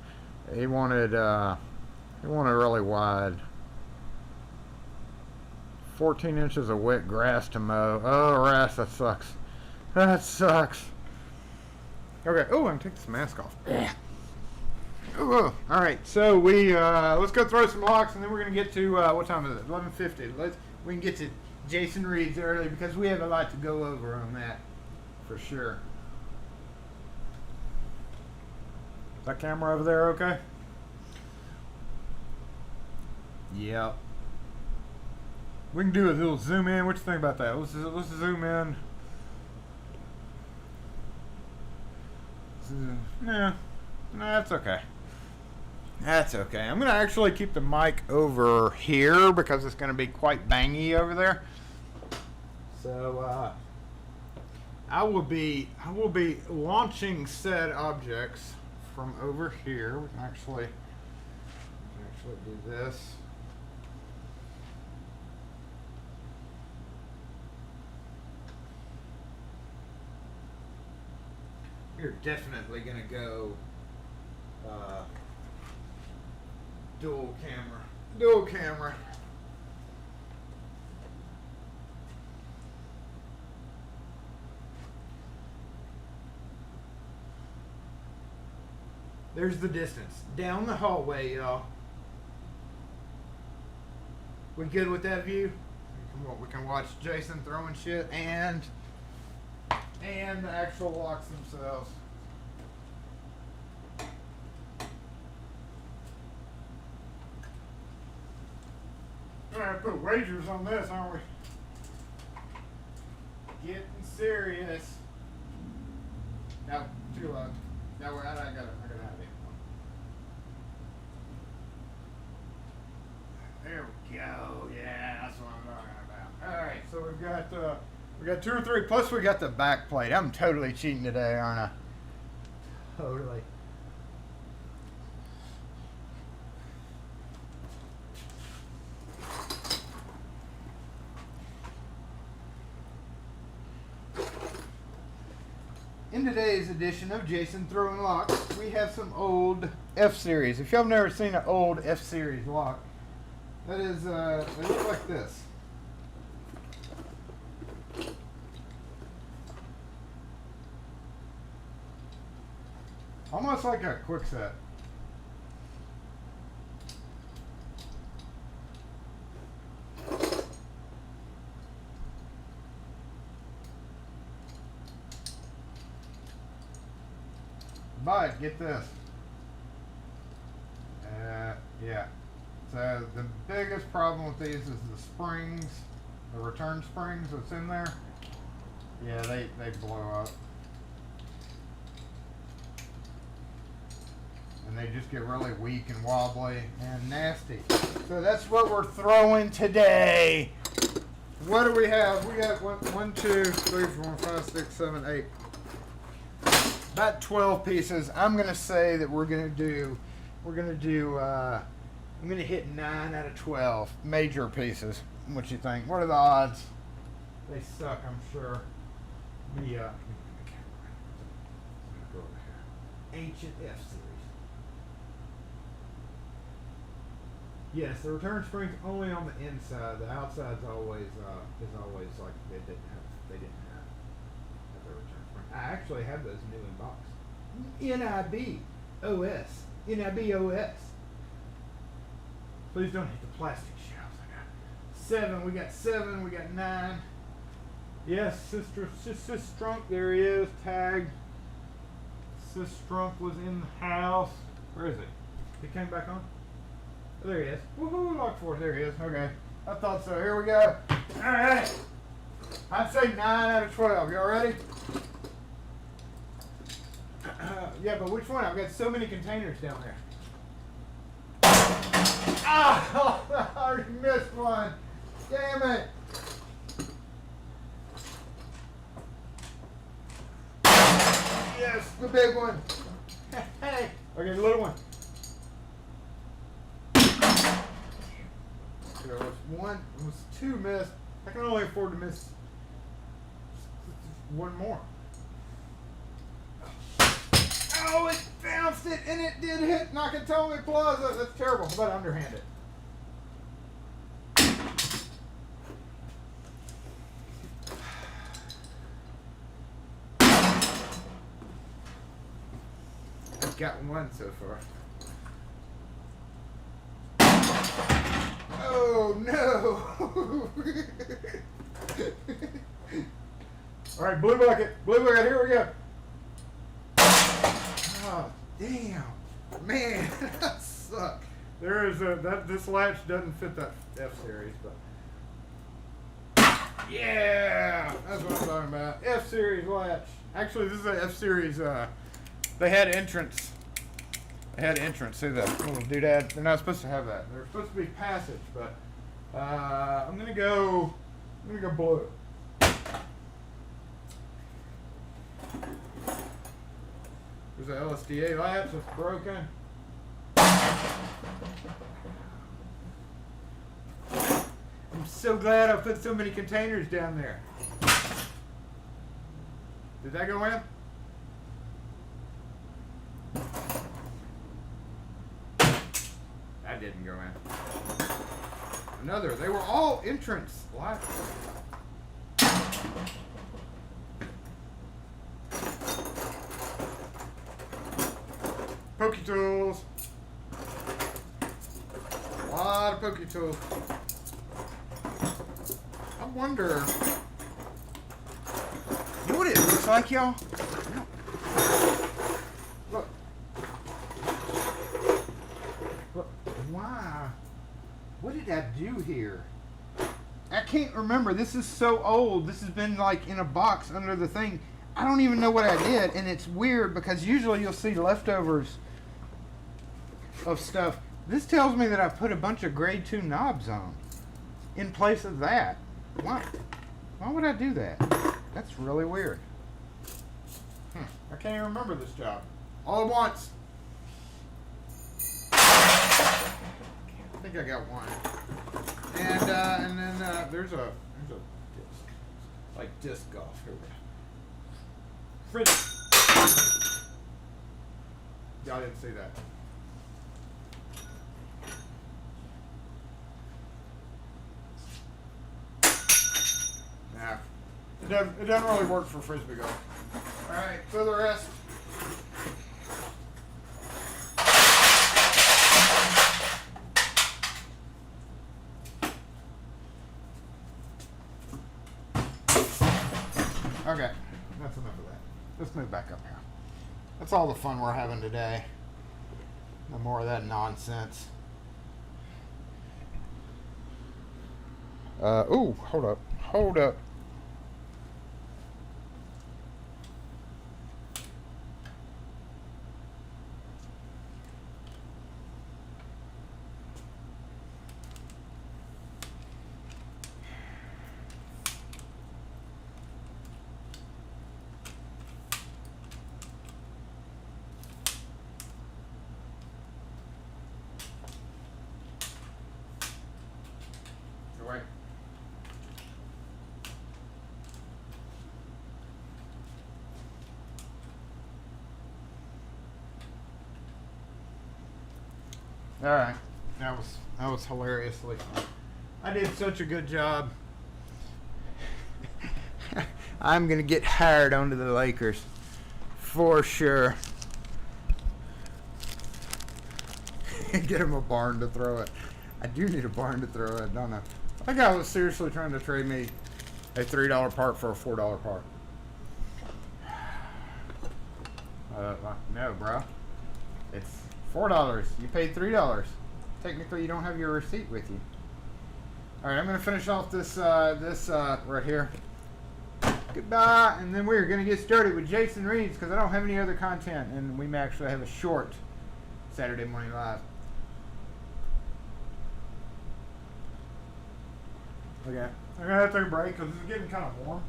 really wide. 14 inches of wet grass to mow. Oh, grass, that sucks. That sucks. Okay. Oh, I can take this mask off. Ooh, all right. So we let's go throw some locks, and then we're gonna get to what time is it? 11:50. We can get to Jason Reed's early because we have a lot to go over on that for sure. Is that camera over there okay? Yep. We can do a little zoom in. What you think about that? Let's zoom in. No, that's okay. That's okay. I'm gonna actually keep the mic over here because it's gonna be quite bangy over there. So I will be launching said objects from over here. We can actually do this. We're definitely gonna go dual camera. There's the distance down the hallway, y'all. We good with that view? We can watch Jason throwing shit and the actual locks themselves. We're gonna put wagers on this, aren't we? Getting serious. No, too low. No, I gotta have it. There we go. Yeah, that's what I'm talking about. All right, so we got 2 or 3. Plus we got the back plate. I'm totally cheating today, aren't I? Totally. In today's edition of Jason Throwing Locks, we have some old F-Series. If y'all have never seen an old F-Series lock, that is, they look like this. Almost like a quick set. But get this. Yeah. So the biggest problem with these is the springs, the return springs that's in there. Yeah, they blow up. And they just get really weak and wobbly and nasty. So that's what we're throwing today. What do we have? We got 1, 2, 3, 4, 5, 6, 7, 8. About 12 pieces. I'm gonna say that I'm gonna hit 9 out of 12 major pieces. What you think? What are the odds? They suck, I'm sure. The Ancient F Series. Yes, the return spring's only on the inside. The outside's always like they didn't have the return spring. I actually have those new in box. NIB OS. Please don't hit the plastic shelves. I got 7. We got 7. We got 9. Yes, Sister Strunk. There he is. Tagged. Sis Strunk was in the house. Where is he? He came back on. Oh, there he is. Woohoo! Lock force. There he is. Okay. I thought so. Here we go. All right. I'd say 9 out of 12. Y'all ready? Yeah, but which one? I've got so many containers down there. Ah! I already missed one. Damn it. Yes, the big one. Hey. Okay, the little one. There was 1, it was 2 missed. I can only afford to miss 1 more. Oh, it bounced it and it did hit Nakatomi Plaza. That's terrible. How about underhanded? got one so far. Oh no! All right, blue bucket, here we go. Oh, damn. Man, that sucks. There is this latch doesn't fit that F series, but yeah, that's what I'm talking about. F series latch. Actually, this is an F series. They had entrance. See that little doodad? They're not supposed to have that. They're supposed to be passage, but I'm gonna go blue. There's an LSDA latch that's broken. I'm so glad I put so many containers down there. Did that go in? That didn't go in. Another. They were all entrance latches. Pokey tools. A lot of pokey tools. I wonder. You know what it looks like, y'all? Look. Look. Wow. What did I do here? I can't remember. This is so old. This has been like in a box under the thing. I don't even know what I did, and it's weird because usually you'll see leftovers of stuff. This tells me that I put a bunch of grade 2 knobs on in place of that. Why would I do that? That's really weird. I can't even remember this job. All at once. I think I got one. And then there's a disc, like disc golf. Here we go. Fridge. Y'all didn't see that. Nah, it doesn't really work for frisbee golf. All right, for the rest. Okay, that's enough of that. Let's move back up here. That's all the fun we're having today. No more of that nonsense. Ooh, hold up. Wait. All right, that was hilariously fun. I did such a good job. I'm gonna get hired onto the Lakers for sure. Get him a barn to throw it. I do need a barn to throw it, don't I? That guy was seriously trying to trade me a $3 part for a $4 part. No, bro. It's $4. You paid $3. Technically, you don't have your receipt with you. All right, I'm gonna finish off this right here. Goodbye, and then we're gonna get started with Jason Reeds because I don't have any other content, and we may actually have a short Saturday morning live. Okay, I'm gonna have to take a break because it's getting kind of warm.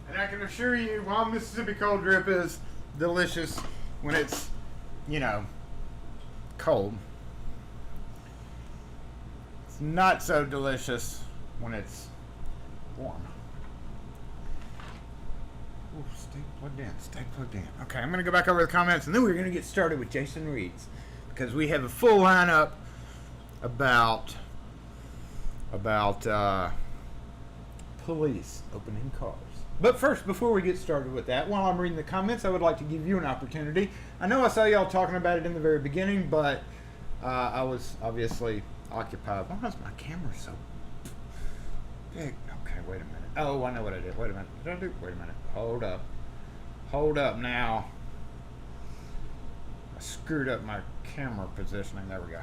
And I can assure you, while Mississippi cold drip is delicious when it's, cold, it's not so delicious when it's warm. Stay plugged in. Stay plugged in. Okay, I'm going to go back over the comments, and then we're going to get started with Jason Reeds, because we have a full lineup about police opening cars. But first, before we get started with that, while I'm reading the comments, I would like to give you an opportunity. I know I saw y'all talking about it in the very beginning, but I was obviously occupied. Why is my camera so big? Okay, wait a minute. Oh, I know what I did. Wait a minute. Did I do? Wait a minute. Hold up. Hold up now. I screwed up my camera positioning. There we go.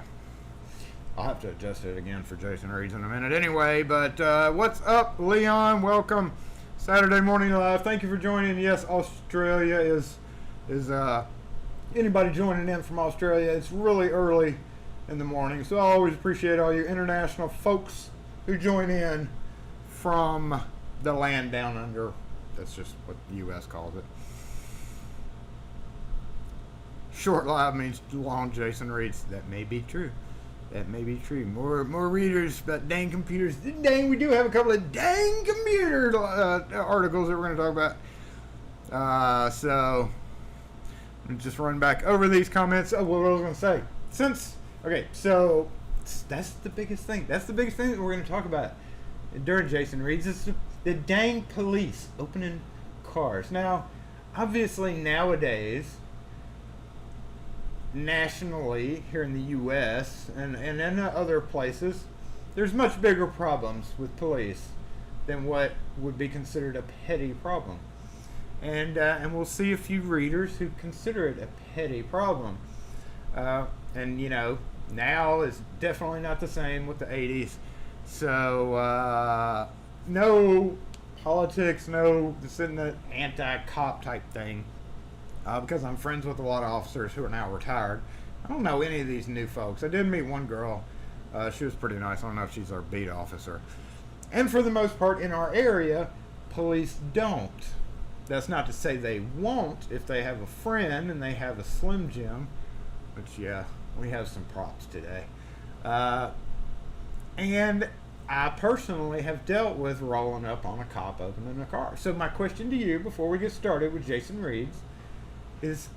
I'll have to adjust it again for Jason Reeds in a minute anyway. But what's up, Leon? Welcome. Saturday Morning Live. Thank you for joining. Yes, Australia is anybody joining in from Australia. It's really early in the morning, so I always appreciate all you international folks who join in from the land down under. That's just what the U.S. calls it. Short live means long Jason Reeds. That may be true. That may be true. More readers about dang computers. Dang, we do have a couple of dang computer articles that we're going to talk about. So, I'm just run back over these comments. Oh, what I was going to say. So that's the biggest thing. That's the biggest thing that we're going to talk about during Jason Reeds is the dang police opening cars. Now, obviously nowadays, nationally here in the U.S. and in other places, there's much bigger problems with police than what would be considered a petty problem, and we'll see a few readers who consider it a petty problem, and you know, now is definitely not the same with the 80s. So no politics, no this isn't an anti-cop type thing. Because I'm friends with a lot of officers who are now retired. I don't know any of these new folks. I did meet one girl. She was pretty nice. I don't know if she's our beat officer. And for the most part in our area, police don't. That's not to say they won't if they have a friend and they have a Slim Jim. Which, yeah, we have some props today. And I personally have dealt with rolling up on a cop opening a car. So my question to you before we get started with Jason Reeds is,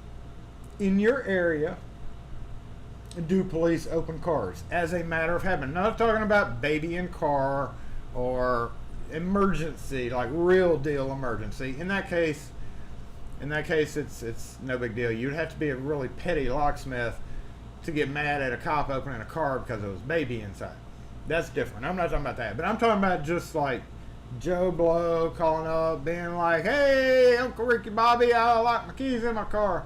in your area, do police open cars as a matter of habit? Not talking about baby in car or emergency, like real deal emergency. In that case, it's no big deal. You'd have to be a really petty locksmith to get mad at a cop opening a car because there was baby inside. That's different. I'm not talking about that, but I'm talking about just like Joe Blow calling up, being like, "Hey, Uncle Ricky Bobby, I locked my keys in my car."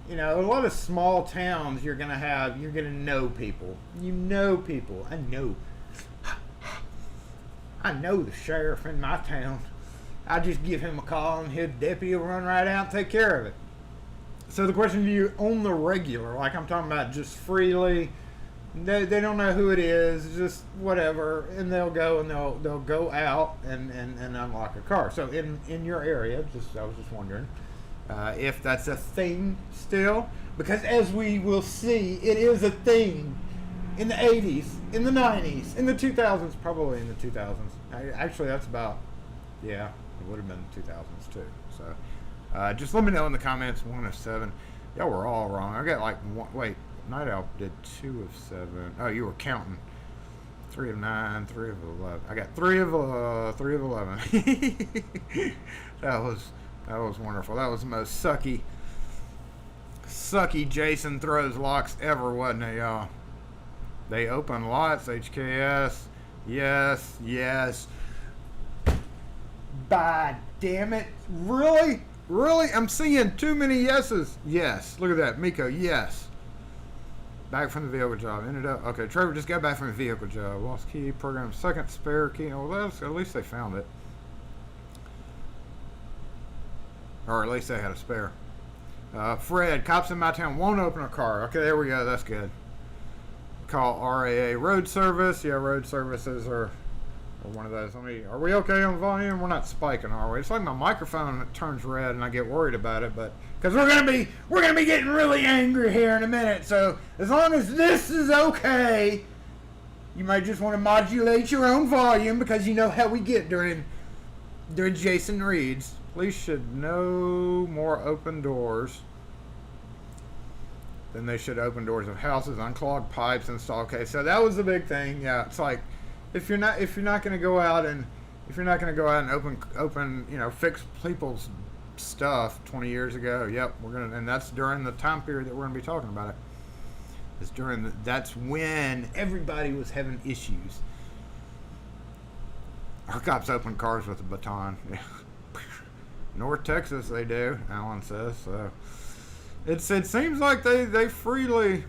You know, a lot of small towns you're gonna know people. You know people. I know the sheriff in my town. I just give him a call and his deputy will run right out and take care of it. So the question to you, on the regular, like I'm talking about just freely, they don't know who it is, just whatever, and they'll go and they'll go out and unlock a car. So in your area, I was just wondering if that's a thing still, because as we will see, it is a thing in the 80s, in the 90s, in the 2000s, probably in the 2000s. Actually, that's about, yeah, it would have been 2000s too. So just let me know in the comments. 1 of 7. Y'all were all wrong. I got like one. Wait. Night Owl did 2 of 7. Oh, you were counting. 3 of 9, 3 of 11. I got 3 of 11. That was wonderful. That was the most sucky Jason throws locks ever, wasn't it, y'all? They open lots, HKS. Yes. By damn it. Really? I'm seeing too many yeses. Yes. Look at that. Miko, yes. Back from the vehicle job. Ended up. Okay, Trevor just got back from the vehicle job. Lost key. Program second spare key. Well, at least they found it. Or at least they had a spare. Fred, cops in my town won't open a car. Okay, there we go. That's good. Call RAA Road Service. Yeah, road services are one of those. Are we okay on volume? We're not spiking, are we? It's like my microphone turns red and I get worried about it, but because we're gonna be getting really angry here in a minute. So as long as this is okay, you might just want to modulate your own volume because you know how we get during Jason Reeds. police should no more open doors than they should open doors of houses, unclog pipes, install. Okay, so that was the big thing. Yeah, it's like if you're not going to go out and open, fix people's stuff 20 years ago. Yep, and that's during the time period that we're gonna be talking about it. That's when everybody was having issues. Our cops open cars with a baton. North Texas, they do. Alan says so. It seems like they freely.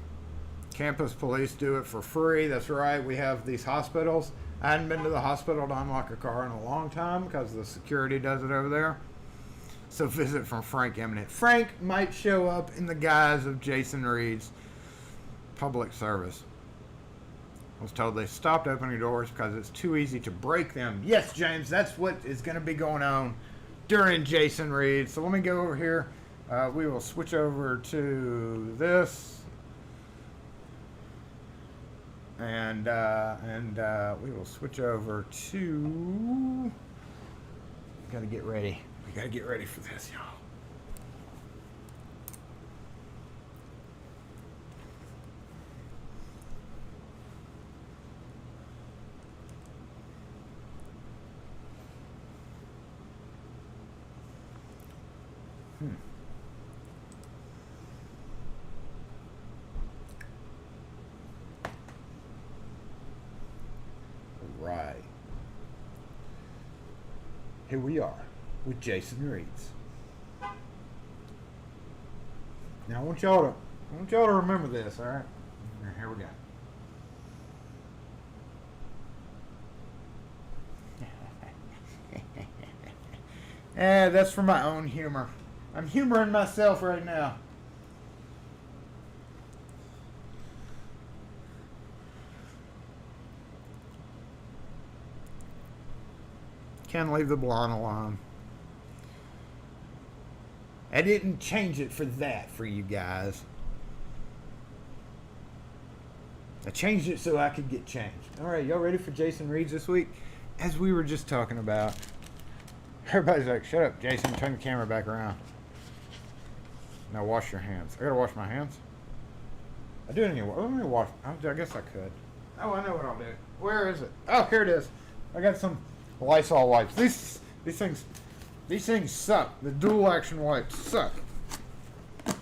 Campus police do it for free. That's right. We have these hospitals. I hadn't been to the hospital to unlock a car in a long time because the security does it over there. So visit from Frank Eminent. Frank might show up in the guise of Jason Reed's public service. I was told they stopped opening doors because it's too easy to break them. Yes, James, that's what is going to be going on during Jason Reed. So let me go over here. We will switch over to this. And we will switch over to. Got to get ready. We got to get ready for this, y'all. Right. Here we are with Jason Reeds. Now I want y'all to remember this, all right? Here we go. That's for my own humor. I'm humoring myself right now. Can't leave the blonde alone. I didn't change it for that for you guys. I changed it so I could get changed. All right, y'all ready for Jason Reeds this week? As we were just talking about. Everybody's like, shut up, Jason. Turn the camera back around. Now wash your hands. I gotta wash my hands? I do it anyway. Let me wash. I guess I could. Oh, I know what I'll do. Where is it? Oh, here it is. I got some Lysol wipes. These things suck. The dual action wipes suck. I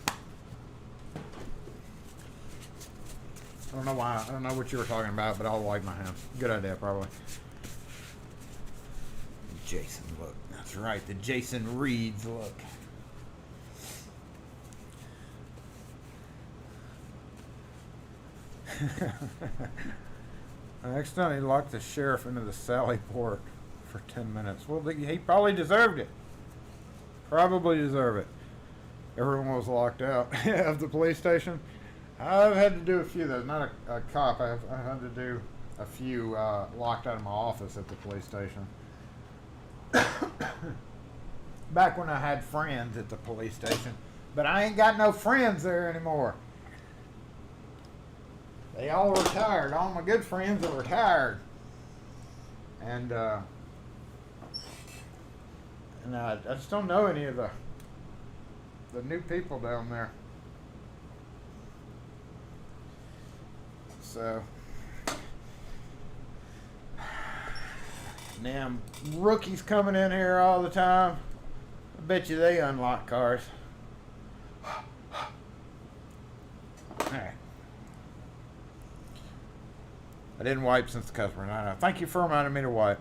don't know why. I don't know what you were talking about, but I'll wipe my hands. Good idea, probably. Jason look. That's right. The Jason Reeds look. I accidentally locked the sheriff into the Sally port for 10 minutes. Well, he probably deserved it. Probably deserved it. Everyone was locked out of the police station. I've had to do a few of those. Not a cop. I've had to do a few locked out of my office at the police station. Back when I had friends at the police station. But I ain't got no friends there anymore. They all retired. All my good friends are retired. And I just don't know any of the new people down there. So damn rookies coming in here all the time. I bet you they unlock cars. Alright. I didn't wipe since the customer. No. Thank you for reminding me to wipe.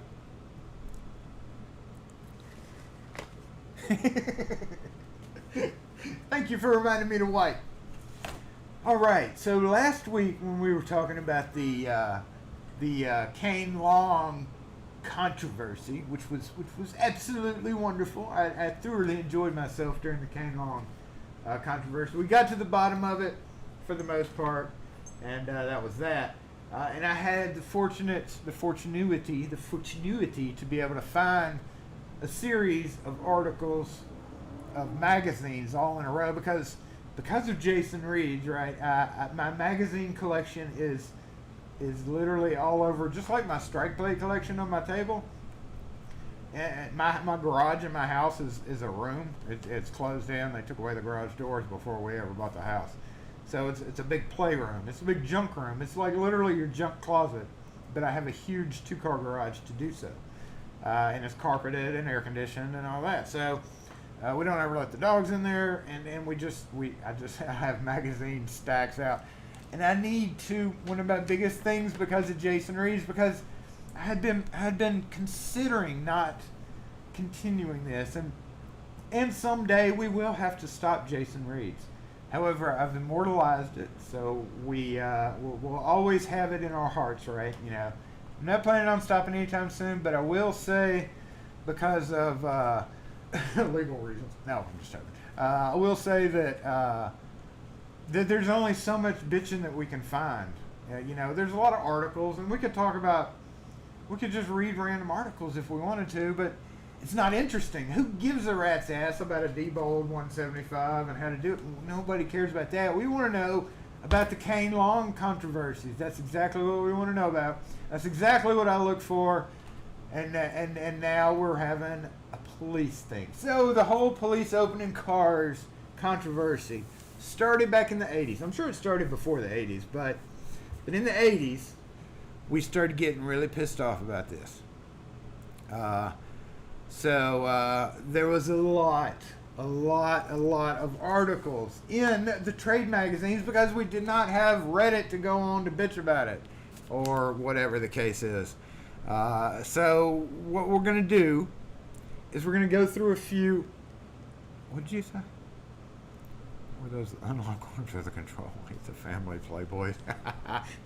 Thank you for reminding me to wipe. All right. So last week when we were talking about the Kane Long controversy, which was absolutely wonderful. I thoroughly enjoyed myself during the Kane Long controversy. We got to the bottom of it for the most part, and that was that. And I had the fortuity to be able to find a series of articles of magazines all in a row because of Jason Reed, right? My magazine collection is literally all over, just like my strike plate collection on my table. my garage in my house is a room. It's closed in. They took away the garage doors before we ever bought the house. So it's a big playroom. It's a big junk room. It's like literally your junk closet. But I have a huge 2-car garage to do so. And it's carpeted and air conditioned and all that. So we don't ever let the dogs in there. And I just have magazine stacks out. And I need to, one of my biggest things because of Jason Reeves, because I had been considering not continuing this, and someday we will have to stop Jason Reeves. However, I've immortalized it, so we'll always have it in our hearts, right? You know, I'm not planning on stopping anytime soon, but I will say, because of legal reasons. No, I'm just joking. I will say that there's only so much bitching that we can find. You know, there's a lot of articles, and we could talk about. We could just read random articles if we wanted to, but it's not interesting. Who gives a rat's ass about a deadbolt 175 and how to do it? Nobody cares about that. We want to know about the cane long controversies. That's exactly what we want to know about. That's exactly what I look for. And now we're having a police thing. So the whole police opening cars controversy started back in the 80s. I'm sure it started before the 80s, but in the 80s, we started getting really pissed off about this. So there was a lot of articles in the trade magazines because we did not have Reddit to go on to bitch about it or whatever the case is. So what we're going to do is we're going to go through a few. What did you say? Were those unlock ones or the control? It's a family Playboy.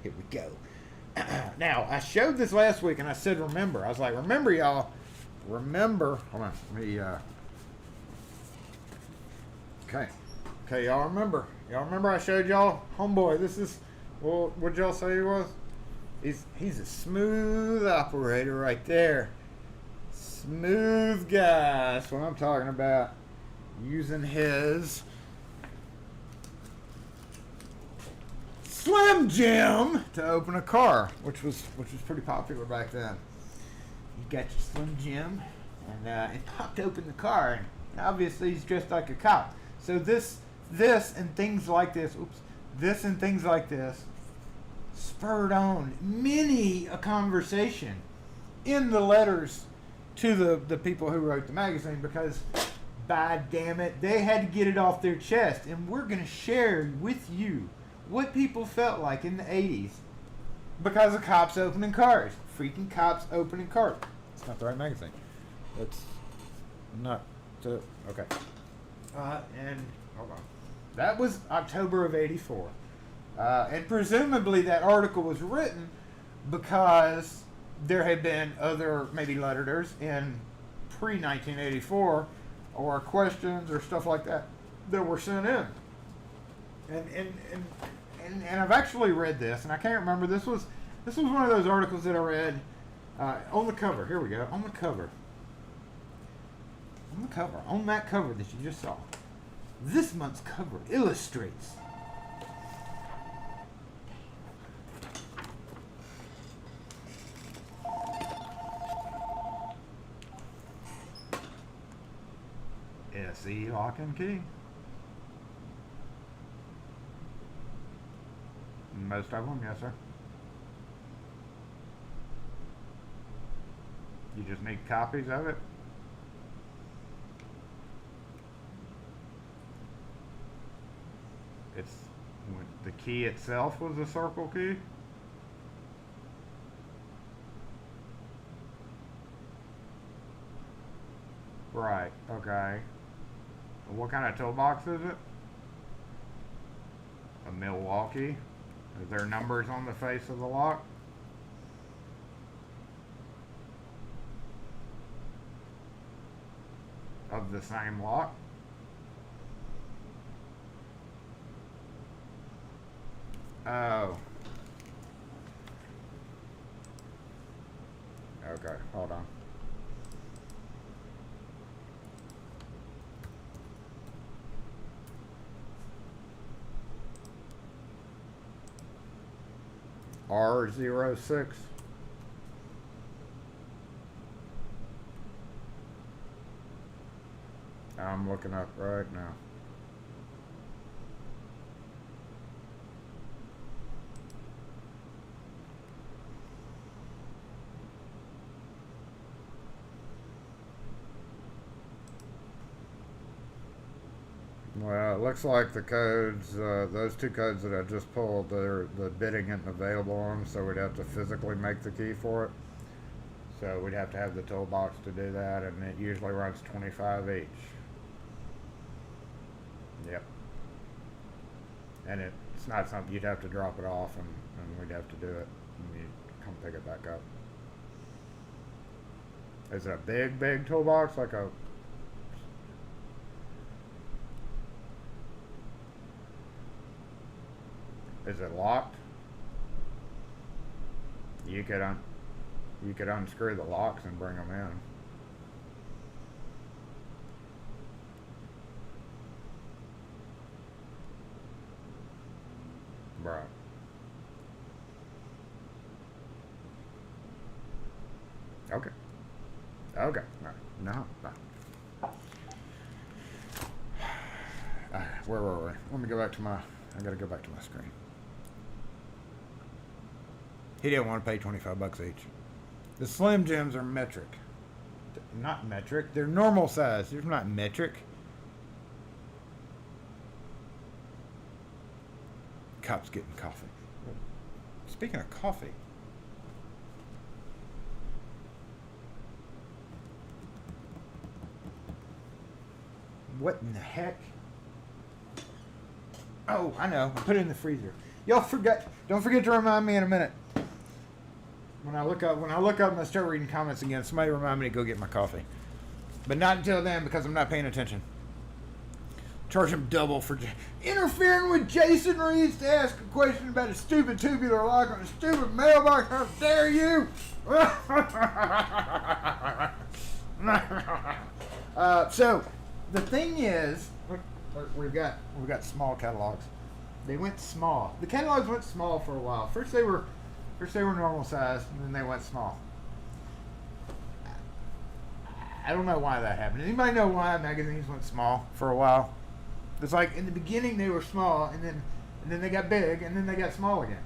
Here we go. Now, I showed this last week and I said remember. I was like, remember, y'all. Remember. Hold on. Let me. Okay, y'all remember. Y'all remember I showed y'all? Homeboy, this is. Well, what'd y'all say he was? He's a smooth operator right there. Smooth guy. That's what I'm talking about. Using his Slim Jim to open a car, which was pretty popular back then. You got your Slim Jim, and it popped open the car, and obviously he's dressed like a cop. So this and things like this. This and things like this spurred on many a conversation in the letters to the people who wrote the magazine because, by damn it, they had to get it off their chest, and we're going to share with you what people felt like in the 80s because of cops opening cars. Freaking cops opening cars. It's not the right magazine. It's not the... Okay. And... Hold on. That was October of 84. And presumably that article was written because there had been other, maybe letters in pre-1984 or questions or stuff like that that were sent in. And I've actually read this, and I can't remember. This was one of those articles that I read on the cover. Here we go. On the cover. On that cover that you just saw. This month's cover illustrates SE lock and key. Most of them, yes, sir. You just need copies of it. It's the key itself was a circle key. Right, okay. What kind of toolbox is it? A Milwaukee. Is there numbers on the face of the lock? Of the same lock? Oh. Okay, hold on. R06. I'm looking up right now. Well, it looks like the codes, those two codes that I just pulled, the bidding isn't available on them, so we'd have to physically make the key for it. So we'd have to have the toolbox to do that, and it usually runs 25 each. Yep. And it's not something you'd have to drop it off, and we'd have to do it, and you'd come pick it back up. Is it a big toolbox, like a... Is it locked? You could unscrew the locks and bring them in. Right. Okay. Okay. No. Where were we? Let me go back to my... I gotta go back to my screen. He didn't want to pay 25 bucks each. The Slim Jims are metric. Not metric. They're normal size. They're not metric. Cop's getting coffee. Speaking of coffee. What in the heck? Oh, I know. I put it in the freezer. Y'all forget. Don't forget to remind me in a minute. When I look up and I start reading comments again, somebody remind me to go get my coffee. But not until then, because I'm not paying attention. Charge him double for interfering with Jason Reeves to ask a question about a stupid tubular lock on a stupid mailbox. How dare you? So the thing is, we've got small catalogs. They went small. The catalogs went small for a while. First they were normal size, and then they went small. I don't know why that happened. Anybody know why magazines went small for a while? It's like in the beginning they were small, and then they got big, and then they got small again.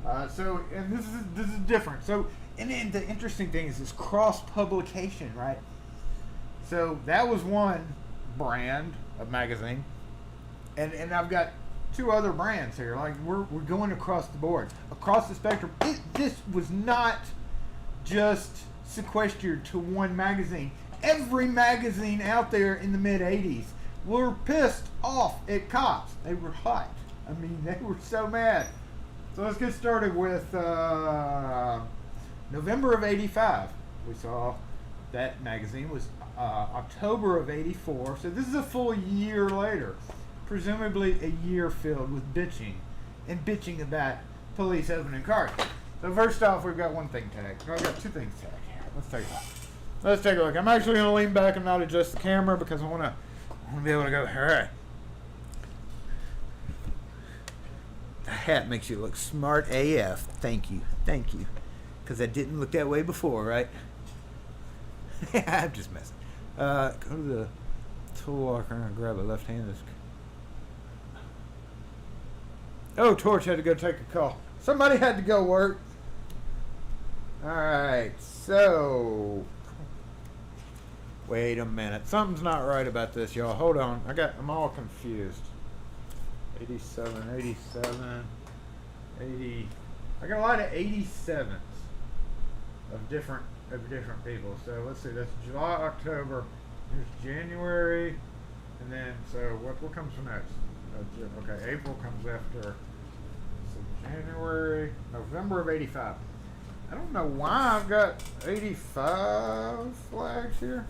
And this is different. So, and the interesting thing is this cross publication, right? So that was one brand of magazine, and I've got two other brands here. Like we're going across the board, across the spectrum. This was not just sequestered to one magazine. Every magazine out there in the mid 80s were pissed off at cops. They were hot. I mean, they were so mad. So let's get started with November of 85. We saw that magazine was October of 84. So this is a full year later. Presumably a year filled with bitching about police opening cars. So first off, we've got one thing tagged. No, I've got two things tagged here. Let's take a look. I'm actually going to lean back and not adjust the camera because I want to be able to go, all right. The hat makes you look smart AF. Thank you. Because that didn't look that way before, right? I'm just messing. Go to the tool locker and grab a left-handed. Oh, Torch had to go take a call. Somebody had to go work. Alright, so... Wait a minute. Something's not right about this, y'all. Hold on. I'm all confused. 87, 80... I got a lot of 87s of different people. So let's see. That's July, October. Here's January. And then, so what comes from next? Okay, April comes after. So January, November of 85. I don't know why I've got 85 flags here.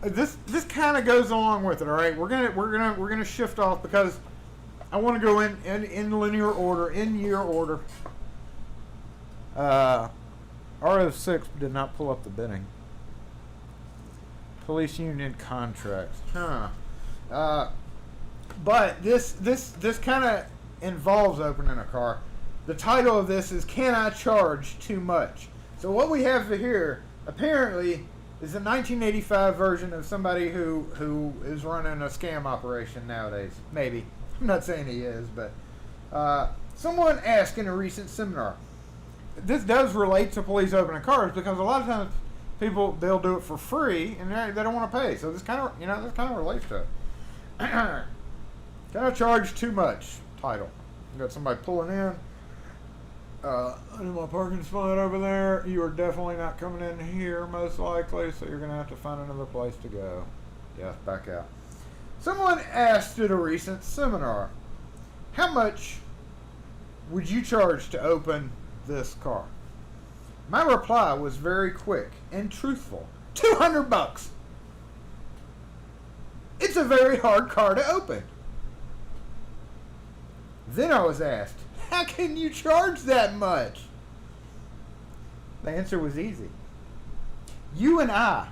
This kind of goes along with it. All right, we're gonna shift off because I want to go in linear order, in year order. RO6 did not pull up the bidding. Police union contracts. But this kind of involves opening a car. The title of this is "Can I Charge Too Much?" So what we have here apparently is a 1985 version of somebody who is running a scam operation nowadays. Maybe. I'm not saying he is, but someone asked in a recent seminar. This does relate to police opening cars because a lot of times they'll do it for free and they don't want to pay. So this kind of relates to it. Can I charge too much? Title. You got somebody pulling in. In my parking spot over there. You are definitely not coming in here, most likely, so you're going to have to find another place to go. Yeah, back out. Someone asked at a recent seminar, how much would you charge to open this car? My reply was very quick and truthful. $200. It's a very hard car to open. Then I was asked, how can you charge that much? The answer was easy. You and I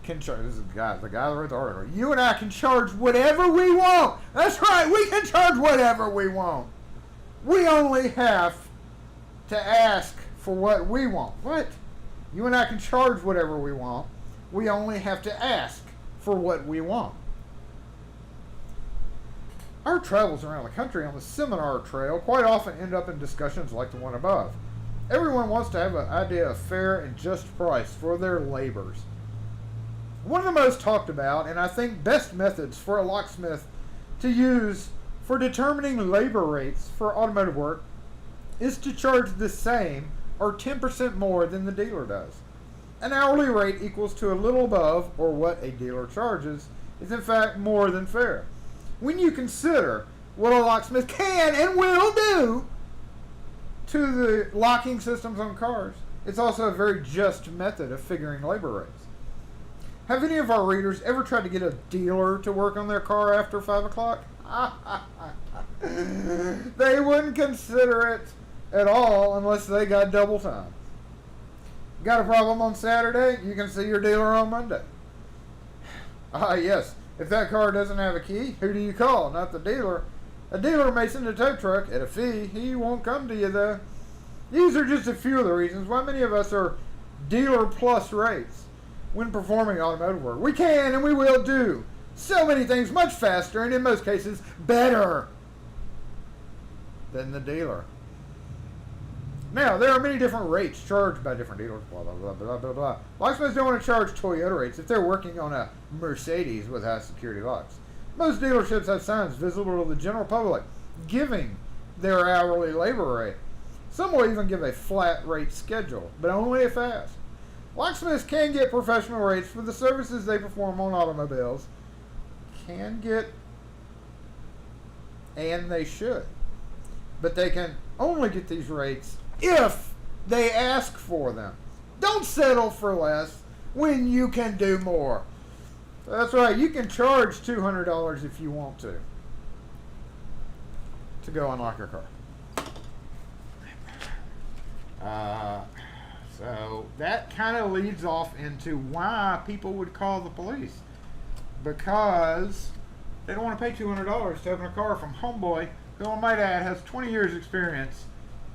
can charge. This is the guy that wrote the article. You and I can charge whatever we want. That's right. We can charge whatever we want. We only have to ask for what we want. What? You and I can charge whatever we want. We only have to ask for what we want. Our travels around the country on the seminar trail quite often end up in discussions like the one above. Everyone wants to have an idea of fair and just price for their labors. One of the most talked about, and I think best methods for a locksmith to use for determining labor rates for automotive work is to charge the same or 10% more than the dealer does. An hourly rate equals to a little above, or what a dealer charges, is in fact more than fair. When you consider what a locksmith can and will do to the locking systems on cars, it's also a very just method of figuring labor rates. Have any of our readers ever tried to get a dealer to work on their car after 5 o'clock? They wouldn't consider it at all unless they got double time. Got a problem on Saturday? You can see your dealer on Monday. Yes. If that car doesn't have a key, who do you call? Not the dealer. A dealer may send a tow truck at a fee. He won't come to you though. These are just a few of the reasons why many of us are dealer plus rates when performing automotive work. We can and we will do so many things much faster and in most cases better than the dealer. Now, there are many different rates charged by different dealers, blah, blah, blah, blah, blah, blah. Locksmiths don't want to charge Toyota rates if they're working on a Mercedes with high security locks. Most dealerships have signs visible to the general public giving their hourly labor rate. Some will even give a flat rate schedule, but only if asked. Locksmiths can get professional rates for the services they perform on automobiles. Can get, and they should. But they can only get these rates if they ask for them. Don't settle for less when you can do more. That's right, you can charge $200 if you want to go unlock your car. So that kind of leads off into why people would call the police. Because they don't want to pay $200 to open a car from homeboy who, I might add, has 20 years experience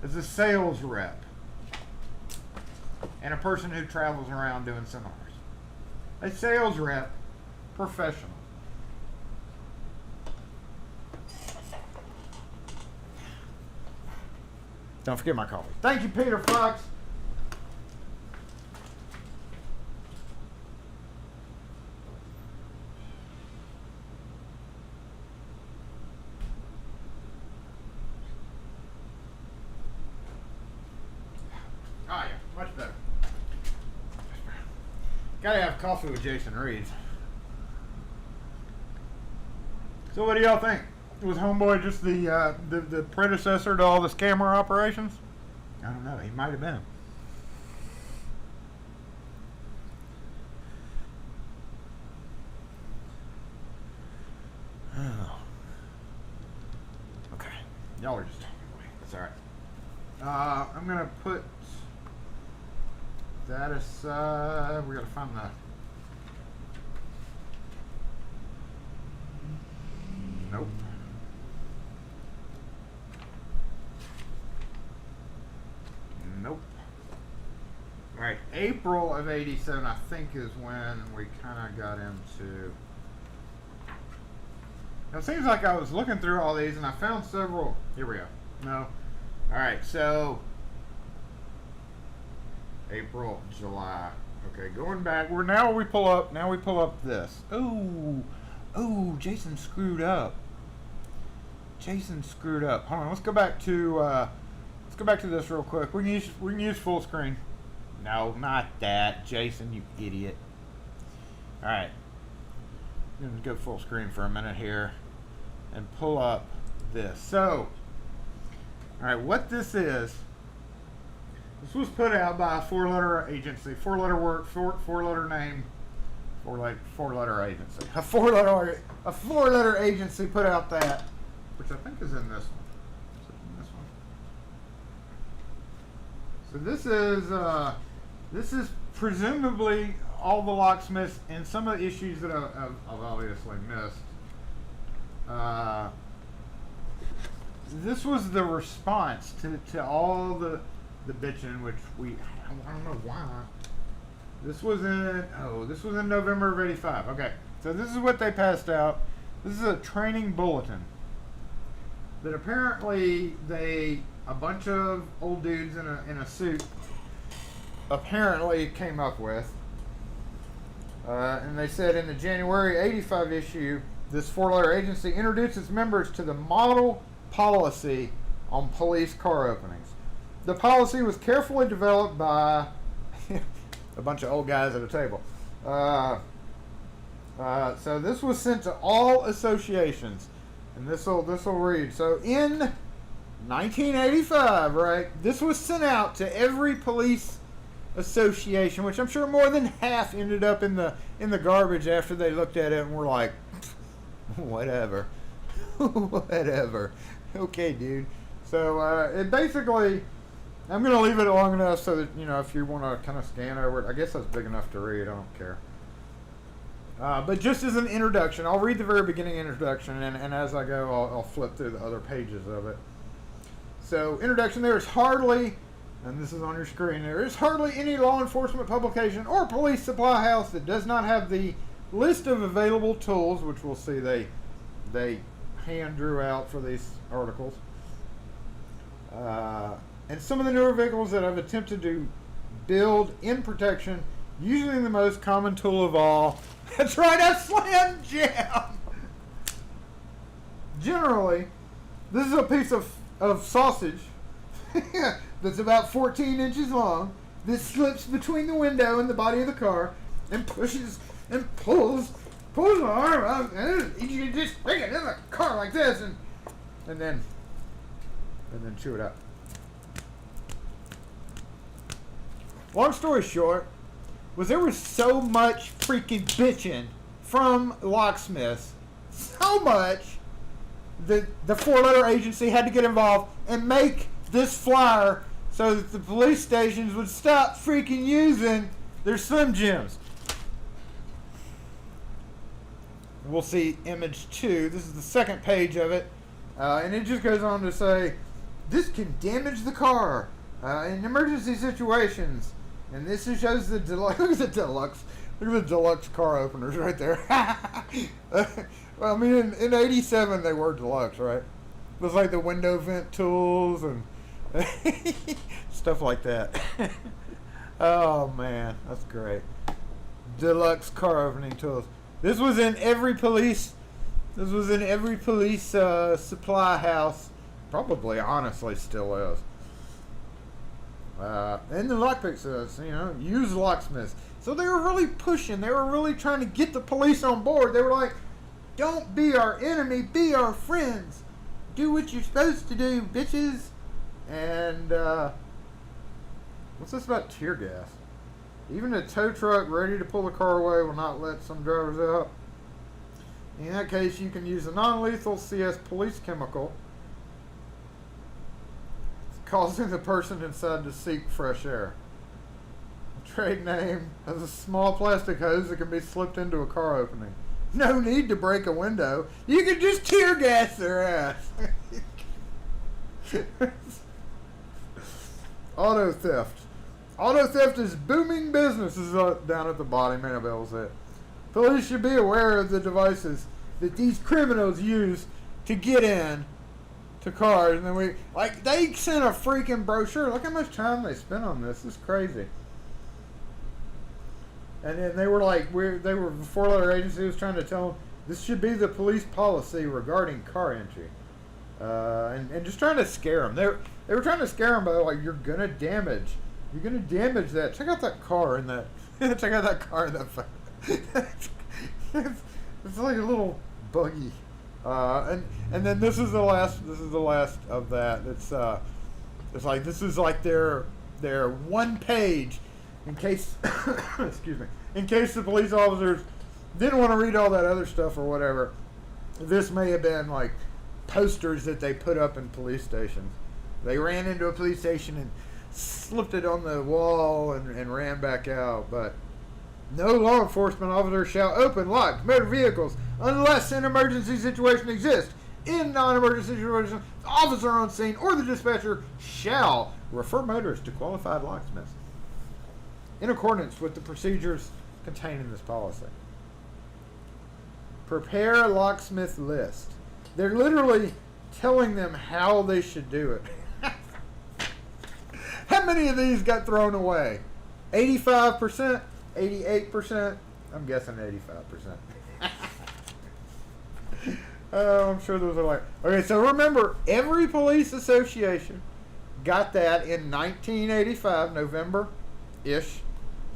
as a sales rep and a person who travels around doing seminars. A sales rep professional. Don't forget my coffee. Thank you, Peter Fox. Oh yeah, much better. Gotta have coffee with Jason Reed. So what do y'all think? Was Homeboy just the predecessor to all the scammer operations? I don't know. He might have been. Oh. Okay. Y'all are just talking away. It's all right. I'm gonna put that aside. We gotta find the. Nope. Nope. April of 87, I think, is when we kind of got into. It seems like I was looking through all these and I found several. Here we go. No. All right, so April, July. Okay, going back. Now we pull up this. Oh, Jason screwed up. Hold on, let's go back to this real quick. We can use full screen. No, not that, Jason, you idiot. All right, I'm gonna go full screen for a minute here and pull up this. So, all right, what this is. This was put out by a four-letter agency, four-letter name, four-letter agency. A four-letter agency put out that, which I think is in this one. Is it in this one? So this is presumably all the locksmiths and some of the issues that I've obviously missed. This was the response to all the bitching, which I don't know why. This was in November of 85. Okay, so this is what they passed out. This is a training bulletin that apparently a bunch of old dudes in a suit apparently came up with. And they said in the January 85 issue, this four-letter agency introduced its members to the model policy on police car openings. The policy was carefully developed by a bunch of old guys at a table. So this was sent to all associations, and this will read. So in 1985, right, this was sent out to every police association, which I'm sure more than half ended up in the garbage after they looked at it and were like, whatever, whatever. Okay, dude. So it basically, I'm going to leave it long enough so that, if you want to kind of scan over it, I guess that's big enough to read. I don't care. But just as an introduction, I'll read the very beginning introduction, and as I go, I'll flip through the other pages of it. So, introduction, there is hardly, and this is on your screen, there is hardly any law enforcement publication or police supply house that does not have the list of available tools, which we'll see they hand drew out for these articles. And some of the newer vehicles that I've attempted to build in protection, usually the most common tool of all, that's right, a slam jam! Generally, this is a piece of sausage that's about 14 inches long that slips between the window and the body of the car and pushes and pulls the arm out, and you just stick it in the car like this and then chew it up. Long story short, there was so much freaking bitching from locksmiths, so much that the four-letter agency had to get involved and make this flyer so that the police stations would stop freaking using their Slim Jims. We'll see image 2. This is the second page of it, and it just goes on to say, this can damage the car in emergency situations. And this shows the deluxe. Look at the deluxe car openers right there. Well, I mean, in 87 they were deluxe, right? It was like the window vent tools and stuff like that. Oh man, that's great. Deluxe car opening tools. This was in every police. Supply house. Probably, honestly, still is. And the lockpick says, use locksmiths. So they were really pushing. They were really trying to get the police on board. They were like, don't be our enemy, be our friends. Do what you're supposed to do, bitches. And, what's this about tear gas? Even a tow truck ready to pull the car away will not let some drivers out. In that case, you can use a non-lethal CS police chemical, causing the person inside to seek fresh air. The trade name has a small plastic hose that can be slipped into a car opening. No need to break a window. You can just tear gas their ass. Auto theft. Auto theft is booming business. This is down at the bottom. Annabelle said. Police should be aware of the devices that these criminals use to get in to cars. And then they sent a freaking brochure. Look how much time they spent on this. This is crazy. And then they were like, they were the four-letter agency was trying to tell them this should be the police policy regarding car entry, and just trying to scare them. They were trying to scare them by like, you're gonna damage that. Check out that car in that. Check out that car in that. It's like a little buggy, and then this is the last. This is the last of that. It's like this is like their one page. In case, excuse me, in case the police officers didn't want to read all that other stuff or whatever, this may have been like posters that they put up in police stations. They ran into a police station and slipped it on the wall and ran back out. But no law enforcement officer shall open locked motor vehicles unless an emergency situation exists. In non-emergency situations, the officer on scene or the dispatcher shall refer motorists to qualified locksmiths in accordance with the procedures contained in this policy. Prepare a locksmith list. They're literally telling them how they should do it. How many of these got thrown away? 85%? 88%? I'm guessing 85%. Oh, I'm sure those are like... Okay, so remember, every police association got that in 1985, November-ish.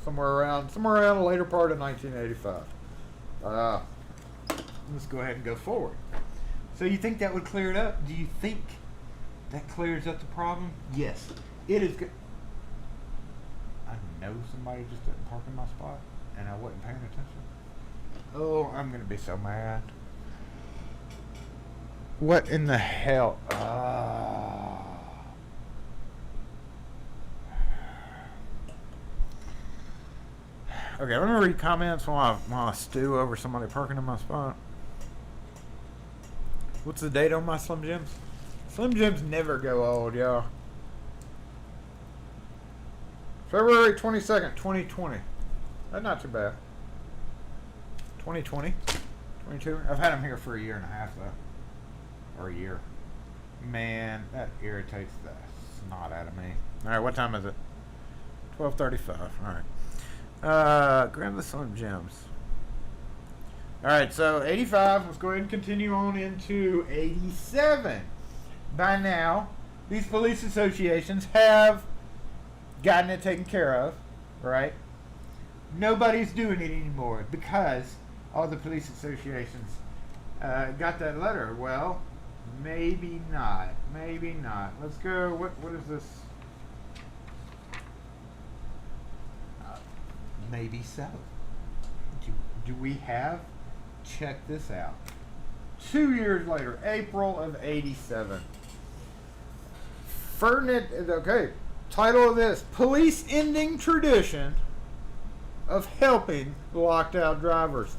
Somewhere around the later part of 1985. Let's go ahead and go forward. So you think that would clear it up? Do you think that clears up the problem? Yes. It is good. I know somebody just didn't park in my spot and I wasn't paying attention. Oh, I'm going to be so mad. What in the hell? Okay, let me read comments while I stew over somebody parking in my spot. What's the date on my Slim Jims? Slim Jims never go old, y'all. February 22nd, 2020. That's not too bad. 2020? 22? I've had them here for a year and a half, though. Or a year. Man, that irritates the snot out of me. Alright, what time is it? 12:35. Alright. Grab the Slim Jims. Alright, so 85. Let's go ahead and continue on into 87. By now, these police associations have gotten it taken care of, right? Nobody's doing it anymore because all the police associations got that letter. Well, maybe not. Maybe not. Let's go. What is this? Maybe so. Do we have? Check this out. 2 years later, April of 87. Okay. Title of this: Police ending tradition of helping locked out drivers.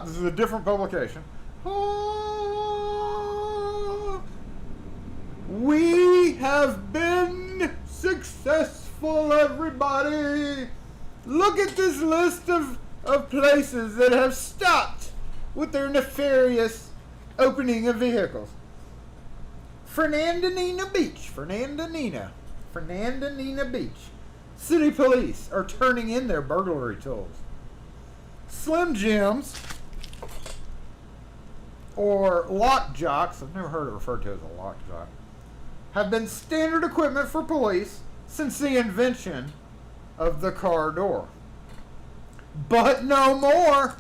This is a different publication. We have been successful, everybody. Look at this list of places that have stopped with their nefarious opening of vehicles. Fernandina Beach. City police are turning in their burglary tools. Slim Jims, or lock jocks, I've never heard it referred to as a lock jock, have been standard equipment for police since the invention of the car door. But no more.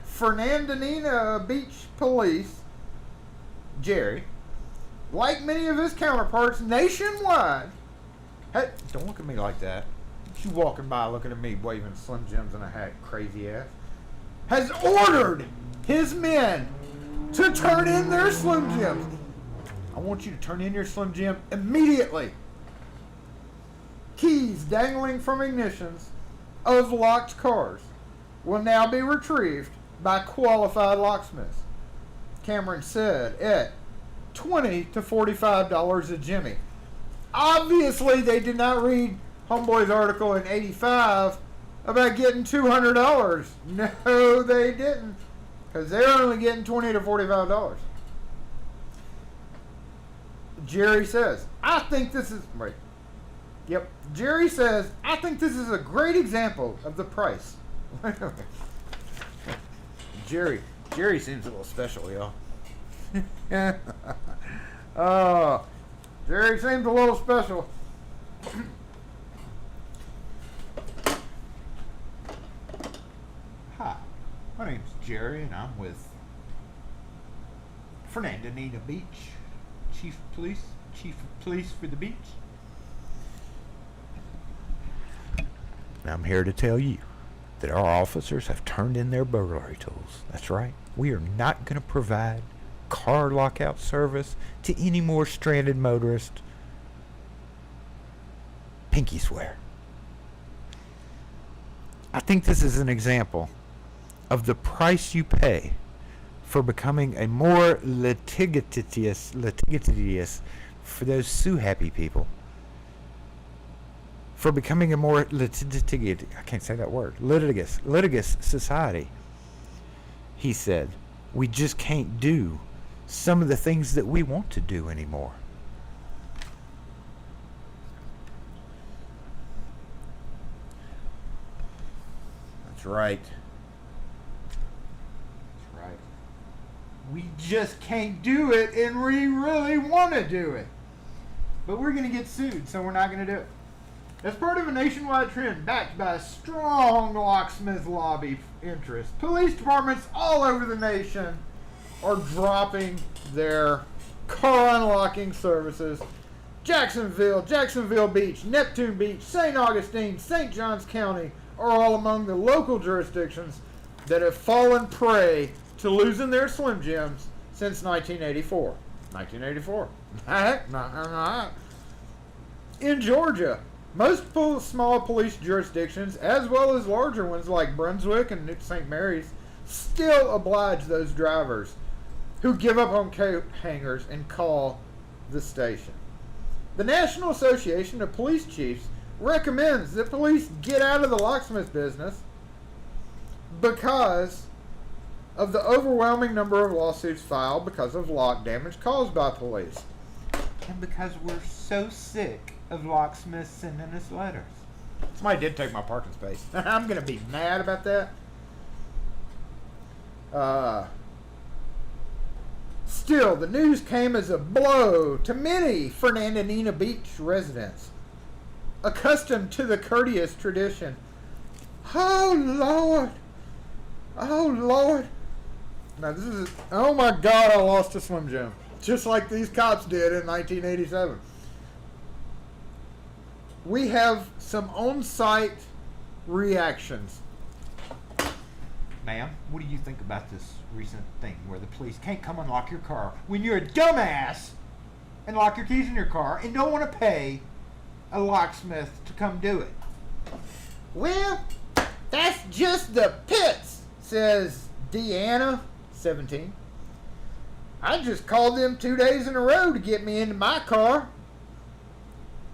Fernandina Beach Police, Jerry, like many of his counterparts nationwide, hey, don't look at me like that. You walking by looking at me waving Slim Jims in a hat, crazy ass, has ordered his men to turn in their Slim Jims. I want you to turn in your Slim Jim immediately. Keys dangling from ignitions of locked cars will now be retrieved by qualified locksmiths. Cameron said, at $20 to $45 a Jimmy. Obviously, they did not read Homeboy's article in '85 about getting $200. No, they didn't, because they're only getting $20 to $45. Jerry says, I think this is right. Yep. Jerry says, I think this is a great example of the price. Jerry seems a little special, y'all. Oh, Jerry seems a little special. Hi, my name's Jerry, and I'm with Fernandina Beach, Chief of Police for the beach. And I'm here to tell you that our officers have turned in their burglary tools. That's right. We are not going to provide car lockout service to any more stranded motorists. Pinky swear. I think this is an example of the price you pay for becoming a more litigious for those sue happy people. For becoming a more litigious society. He said, we just can't do some of the things that we want to do anymore. That's right. That's right. We just can't do it, and we really want to do it. But we're going to get sued, so we're not going to do it. As part of a nationwide trend backed by a strong locksmith lobby interest, police departments all over the nation are dropping their car unlocking services. Jacksonville Beach, Neptune Beach, St. Augustine, St. Johns County are all among the local jurisdictions that have fallen prey to losing their Slim Jims since 1984. 1984. In Georgia, most small police jurisdictions, as well as larger ones like Brunswick and New St. Mary's, still oblige those drivers who give up on coat hangers and call the station. The National Association of Police Chiefs recommends that police get out of the locksmith business because of the overwhelming number of lawsuits filed because of lock damage caused by police. And because we're so sick of locksmiths sending us letters. Somebody did take my parking space. I'm going to be mad about that. Still, the news came as a blow to many Fernandina Beach residents, accustomed to the courteous tradition. Oh, Lord. Oh, Lord. Now, this is... Oh, my God, I lost a Slim Jim. Just like these cops did in 1987. We have some on-site reactions. Ma'am, what do you think about this recent thing where the police can't come unlock your car when you're a dumbass and lock your keys in your car and don't want to pay a locksmith to come do it? Well, that's just the pits, says Deanna, 17. I just called them 2 days in a row to get me into my car.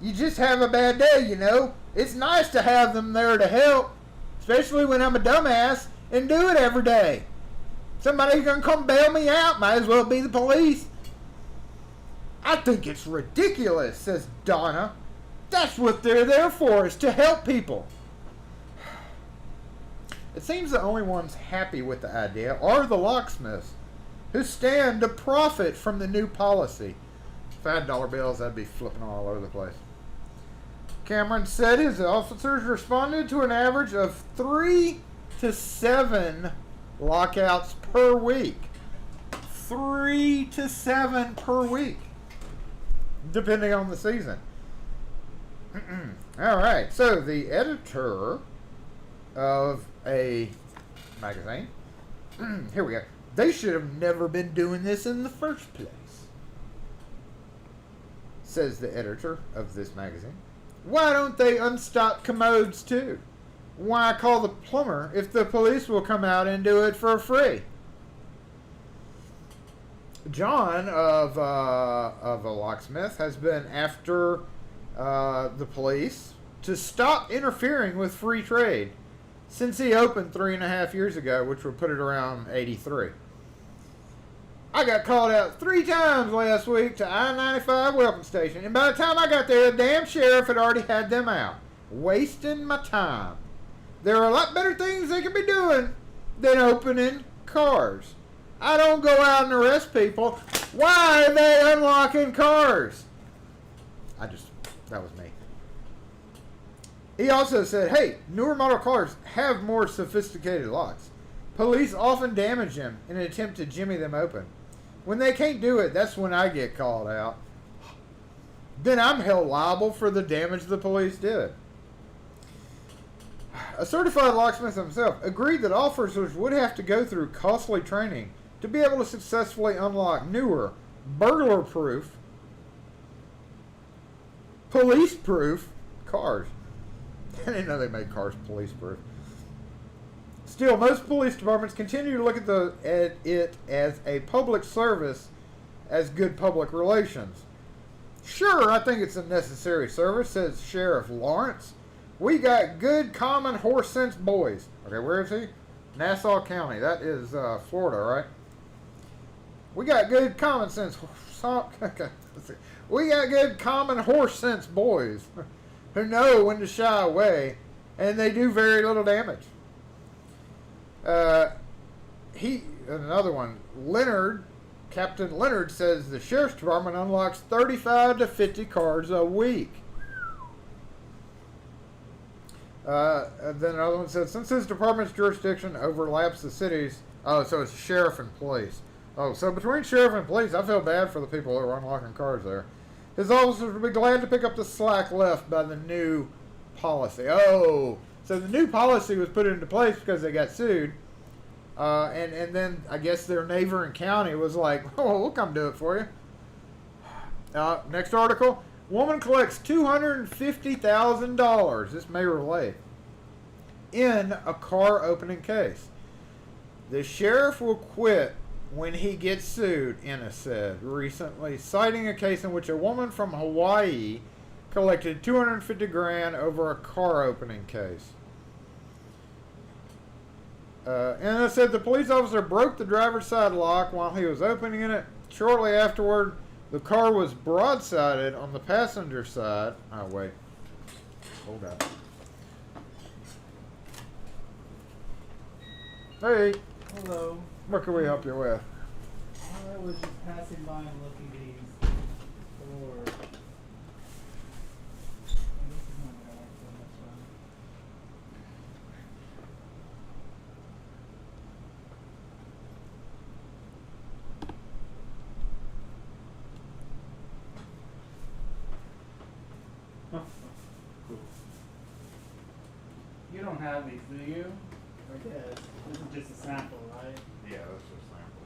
You just have a bad day, you know. It's nice to have them there to help, especially when I'm a dumbass and do it every day. Somebody's going to come bail me out. Might as well be the police. I think it's ridiculous, says Donna. That's what they're there for, is to help people. It seems the only ones happy with the idea are the locksmiths, who stand to profit from the new policy. If I had dollar bills, I'd be flipping all over the place. Cameron said his officers responded to an average of 3 to 7 lockouts per week. 3 to 7 per week, depending on the season. All right, so the editor of a magazine, here we go. They should have never been doing this in the first place, says the editor of this magazine. Why don't they unstop commodes too? Why call the plumber if the police will come out and do it for free? John of a locksmith has been after the police to stop interfering with free trade since he opened 3.5 years ago, which would put it around 83. I got called out 3 times last week to I-95 weapon station, and by the time I got there, the damn sheriff had already had them out, wasting my time. There are a lot better things they could be doing than opening cars. I don't go out and arrest people. Why are they unlocking cars? That was me. He also said, hey, newer model cars have more sophisticated locks. Police often damage them in an attempt to jimmy them open. When they can't do it, that's when I get called out. Then I'm held liable for the damage the police did. A certified locksmith himself agreed that officers would have to go through costly training to be able to successfully unlock newer, burglar-proof, police-proof cars. I didn't know they made cars police-proof. Still, most police departments continue to look at it as a public service, as good public relations. Sure, I think it's a necessary service, says Sheriff Lawrence. We got good common horse sense boys. Okay, where is he? Nassau County. That is Florida, right? We got good common sense. We got good common horse sense boys who know when to shy away, and they do very little damage. Another one, Captain Leonard says the sheriff's department unlocks 35 to 50 cars a week. And then another one says, since his department's jurisdiction overlaps the city's, so it's sheriff and police. So between sheriff and police, I feel bad for the people who are unlocking cars there. His officers will be glad to pick up the slack left by the new policy. So the new policy was put into place because they got sued. And then I guess their neighboring county was like, oh, we'll come do it for you. Next article. Woman collects $250,000. This may relate. In a car opening case. The sheriff will quit when he gets sued, Enna said recently, citing a case in which a woman from Hawaii collected $250,000 over a car opening case. Enna said the police officer broke the driver's side lock while he was opening it. Shortly afterward, the car was broadsided on the passenger side. Oh, wait. Hold up. Hey. Hello. What can we help you with? I was just passing by and looking at these for. This is not what I like so much. Cool. You don't have these, do you? Or yes. This is just a sample, right? Yeah, that's just sample.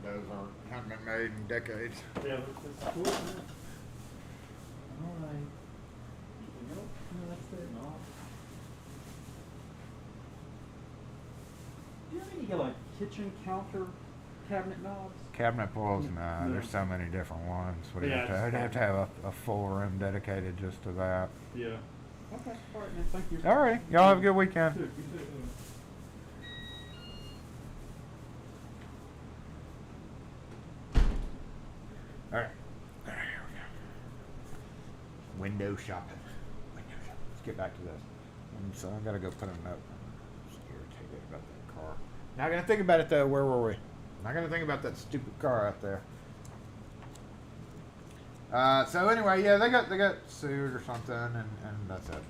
Those haven't been made in decades. Yeah, but it's cool, isn't it? Alright. Nope. No, that's it. No. Do you have any like kitchen counter cabinet knobs? Cabinet pulls, nah, there's so many different ones. I'd have to have a full room dedicated just to that. Yeah. Okay. Alright, man. Thank you. All right, y'all have a good weekend. You too. All right, here we go. Window shopping. Let's get back to this. So I gotta go put a note. I'm just irritated about that car. Not gonna think about it though. Where were we? Not gonna think about that stupid car out there. So anyway, yeah, they got sued or something, and that's it.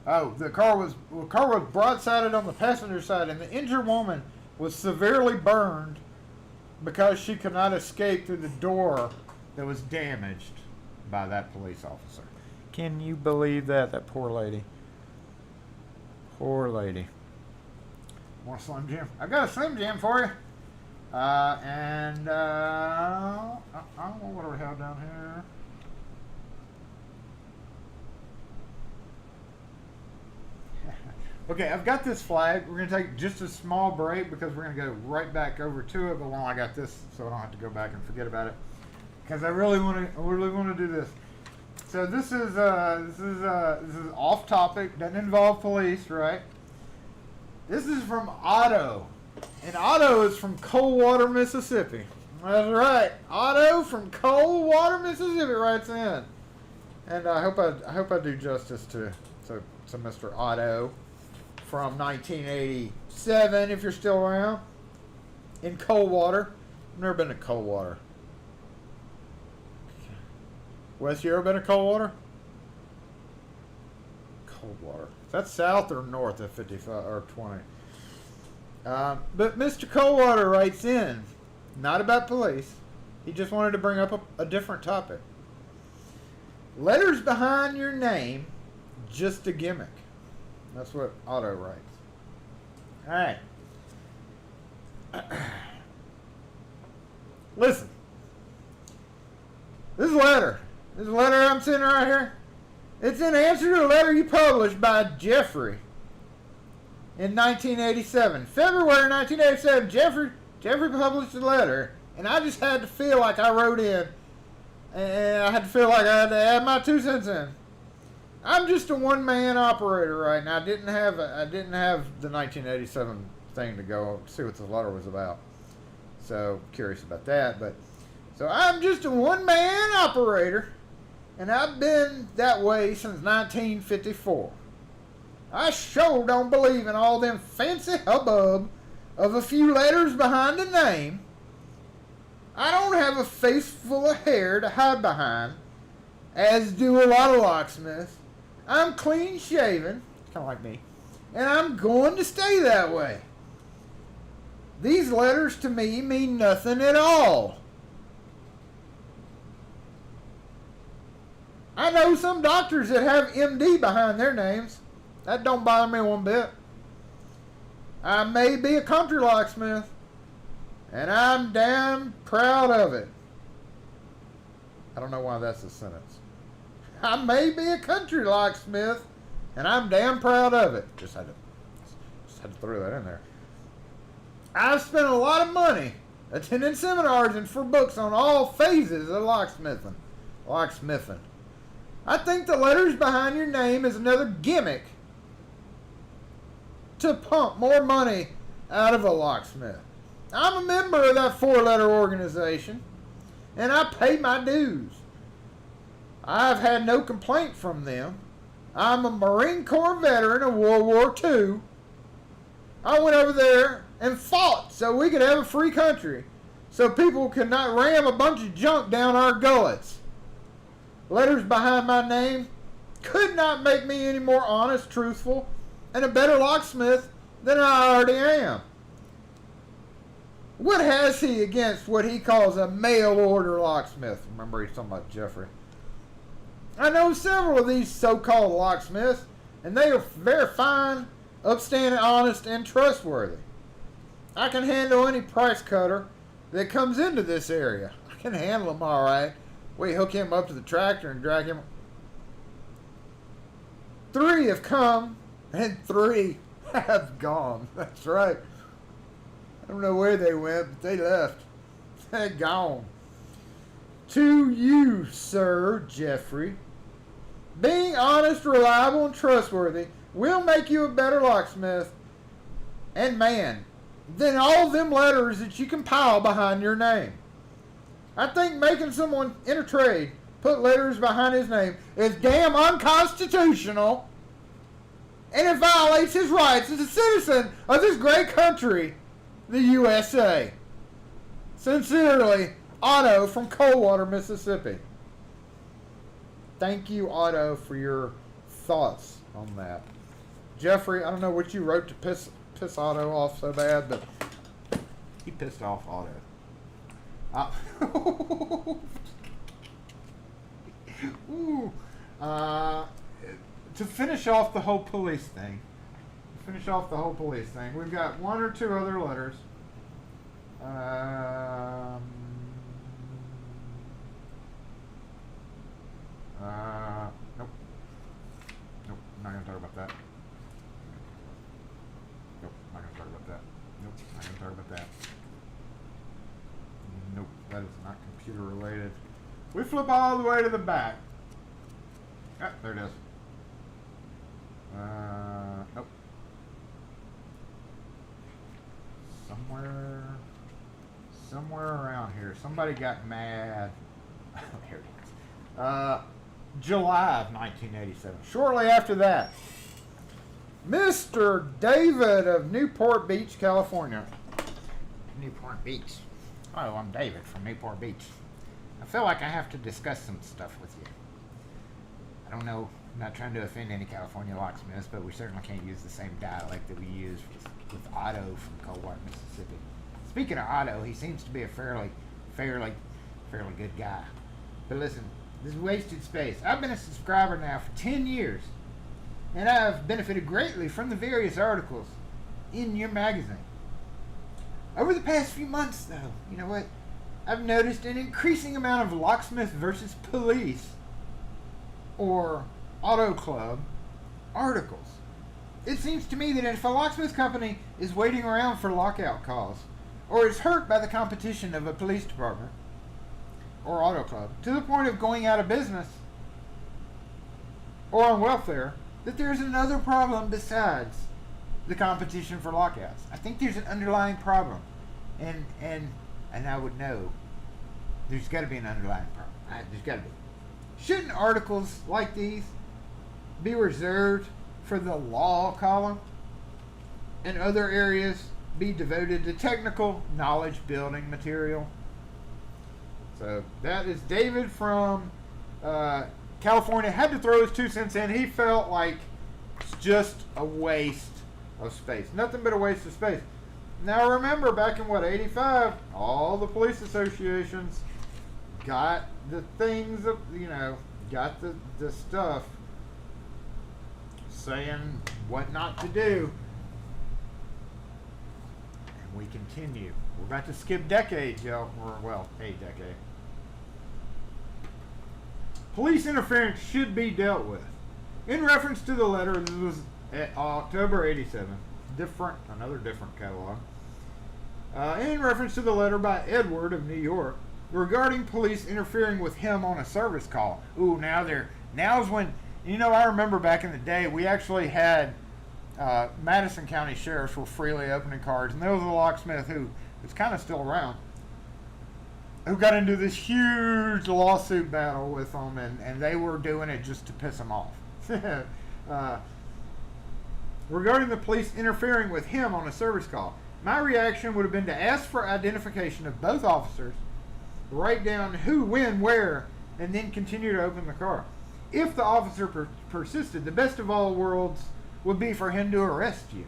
Oh, the car was broadsided on the passenger side, and the injured woman was severely burned because she could not escape through the door that was damaged by that police officer. Can you believe that? That poor lady. Poor lady. Want a Slim Jim? I've got a Slim Jim for you. What do we have down here? Okay, I've got this flag. We're going to take just a small break because we're going to go right back over to it. But while I got this, so I don't have to go back and forget about it, because I really want to do this. So this is off topic. Doesn't involve police, right? This is from Otto, and Otto is from Coldwater, Mississippi. That's right, Otto from Coldwater, Mississippi writes in, and I hope I do justice to Mr. Otto from 1987. If you're still around in Coldwater, I've never been to Coldwater. Wes, you ever been to Coldwater? Coldwater. Is that south or north of 55 or 20? But Mr. Coldwater writes in, not about police. He just wanted to bring up a different topic. Letters behind your name, just a gimmick. That's what Otto writes. All right. Listen. This letter I'm sitting right here, it's in answer to a letter you published by Jeffrey in 1987. February 1987, Jeffrey published a letter, and I just had to feel like I wrote in, and I had to feel like I had to add my 2 cents in. I'm just a one-man operator right now. I didn't have the 1987 thing to go see what the letter was about. So curious about that, but so I'm just a one-man operator, and I've been that way since 1954. I sure don't believe in all them fancy hubbub of a few letters behind a name. I don't have a face full of hair to hide behind, as do a lot of locksmiths. I'm clean shaven, kind of like me, and I'm going to stay that way. These letters to me mean nothing at all. I know some doctors that have MD behind their names. That don't bother me one bit. I may be a country locksmith, and I'm damn proud of it. I don't know why that's a sentence. I may be a country locksmith, and I'm damn proud of it. Just had to throw that in there. I've spent a lot of money attending seminars and for books on all phases of locksmithing. I think the letters behind your name is another gimmick to pump more money out of a locksmith. I'm a member of that 4-letter organization, and I pay my dues. I've had no complaint from them. I'm a Marine Corps veteran of World War II. I went over there and fought so we could have a free country, so people could not ram a bunch of junk down our gullets. Letters behind my name could not make me any more honest, truthful, and a better locksmith than I already am. What has he against what he calls a mail order locksmith? Remember, he's talking about Jeffrey. I know several of these so-called locksmiths, and they are very fine, upstanding, honest, and trustworthy. I can handle any price cutter that comes into this area. I can handle them all right. We hook him up to the tractor and drag him. 3 have come, and 3 have gone. That's right. I don't know where they went, but they left. They're gone. To you, Sir Jeffrey, being honest, reliable, and trustworthy will make you a better locksmith and man than all them letters that you compile behind your name. I think making someone in a trade put letters behind his name is damn unconstitutional, and it violates his rights as a citizen of this great country, the USA. Sincerely, Otto from Coldwater, Mississippi. Thank you, Otto, for your thoughts on that. Jeffrey, I don't know what you wrote to piss Otto off so bad, but he pissed off Otto. To finish off the whole police thing, we've got 1 or 2 other letters. Nope, I'm not going to talk about that. not computer related. We flip all the way to the back. Ah, there it is. Nope. Somewhere around here. Somebody got mad. Here it is. July of 1987. Shortly after that, Mr. David of Newport Beach, California. Newport Beach. Oh, I'm David from Newport Beach. I feel like I have to discuss some stuff with you. I don't know, I'm not trying to offend any California locksmiths, but we certainly can't use the same dialect that we use with Otto from Coldwater, Mississippi. Speaking of Otto, he seems to be a fairly good guy. But listen, this is wasted space. I've been a subscriber now for 10 years, and I've benefited greatly from the various articles in your magazine. Over the past few months, though, you know what? I've noticed an increasing amount of locksmith versus police or auto club articles. It seems to me that if a locksmith company is waiting around for lockout calls or is hurt by the competition of a police department or auto club to the point of going out of business or on welfare, that there's another problem besides the competition for lockouts. I think there's an underlying problem, and I would know there's got to be an underlying problem. There's got to be. Shouldn't articles like these be reserved for the law column and other areas be devoted to technical knowledge building material? So that is David from California. Had to throw his 2 cents in. He felt like it's just a waste of space. Nothing but a waste of space. Now remember, back in 85, all the police associations got the things of, got the stuff saying what not to do. And we continue. We're about to skip decades, y'all. Well, a decade. Police interference should be dealt with. In reference to the letter, this was October 87. Another different catalog. In reference to the letter by Edward of New York regarding police interfering with him on a service call. Ooh, now's when, I remember back in the day, we actually had Madison County sheriffs were freely opening cars, and there was a locksmith who is kind of still around, who got into this huge lawsuit battle with them, and they were doing it just to piss him off. Regarding the police interfering with him on a service call, my reaction would have been to ask for identification of both officers, write down who, when, where, and then continue to open the car. If the officer persisted, the best of all worlds would be for him to arrest you.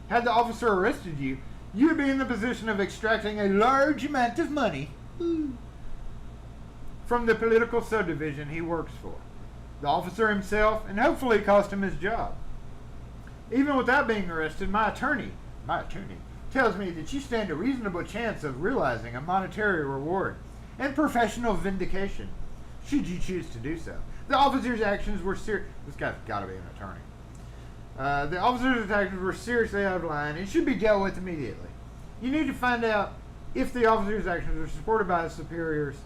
Had the officer arrested you, you would be in the position of extracting a large amount of money from the political subdivision he works for, the officer himself, and hopefully cost him his job. Even without being arrested, my attorney tells me that you stand a reasonable chance of realizing a monetary reward and professional vindication, should you choose to do so. The officer's actions were serious. This guy's got to be an attorney. The officer's actions were seriously out of line and should be dealt with immediately. You need to find out if the officer's actions are supported by his superiors.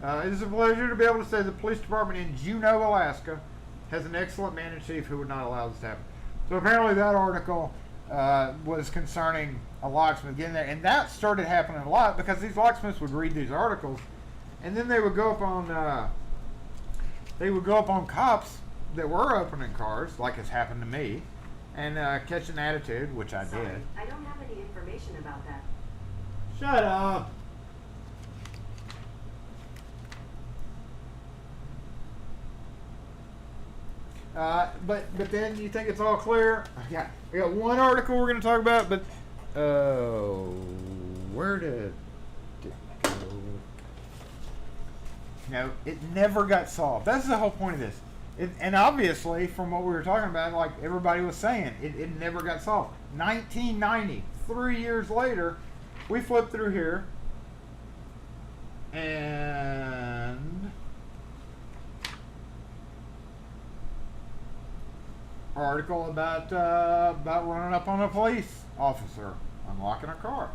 It is a pleasure to be able to say the police department in Juneau, Alaska has an excellent man-in-chief who would not allow this to happen. So apparently that article was concerning a locksmith getting there, and that started happening a lot because these locksmiths would read these articles, and then they would go up on cops that were opening cars, like it's happened to me, and catch an attitude, which I Sorry, did. I don't have any information about that. Shut up. But then you think it's all clear. We got one article we're going to talk about, but where did it go? No, it never got solved. That's the whole point of this. And obviously, from what we were talking about, like everybody was saying, it never got solved. 1990, 3 years later, we flip through here, and article about running up on a police officer unlocking a car.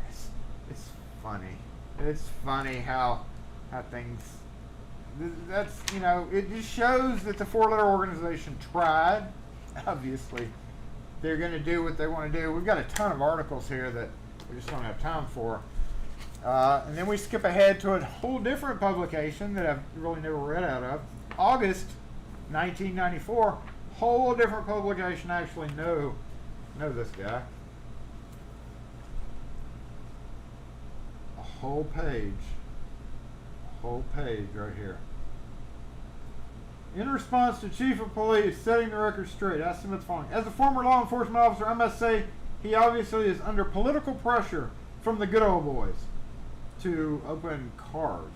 It's funny. It's funny how things. That's, you know, it just shows that the four-letter organization tried. Obviously, they're going to do what they want to do. We've got a ton of articles here that we just don't have time for. And then we skip ahead to a whole different publication that I've really never read out of. August 1994. Whole different publication. I actually know this guy. A whole page right here. In response to Chief of Police setting the record straight, I submit the following. As a former law enforcement officer, I must say he obviously is under political pressure from the good old boys to open cars,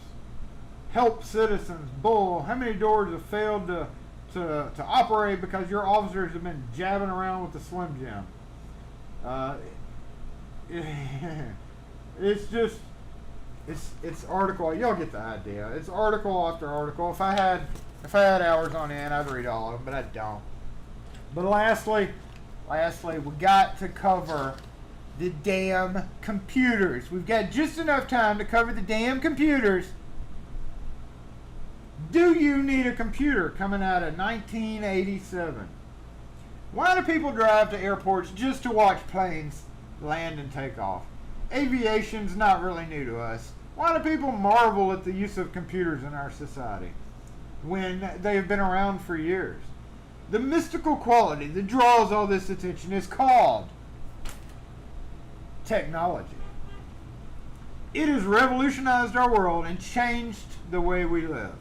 help citizens. Bull. How many doors have failed to operate because your officers have been jabbing around with the Slim Jim? It's just, it's article. Y'all get the idea. It's article after article. If I had hours on end, I'd read all of them, but I don't. But lastly, we got to cover the damn computers. We've got just enough time to cover the damn computers. Do you need a computer coming out of 1987? Why do people drive to airports just to watch planes land and take off? Aviation's not really new to us. Why do people marvel at the use of computers in our society when they have been around for years? The mystical quality that draws all this attention is called technology. It has revolutionized our world and changed the way we live.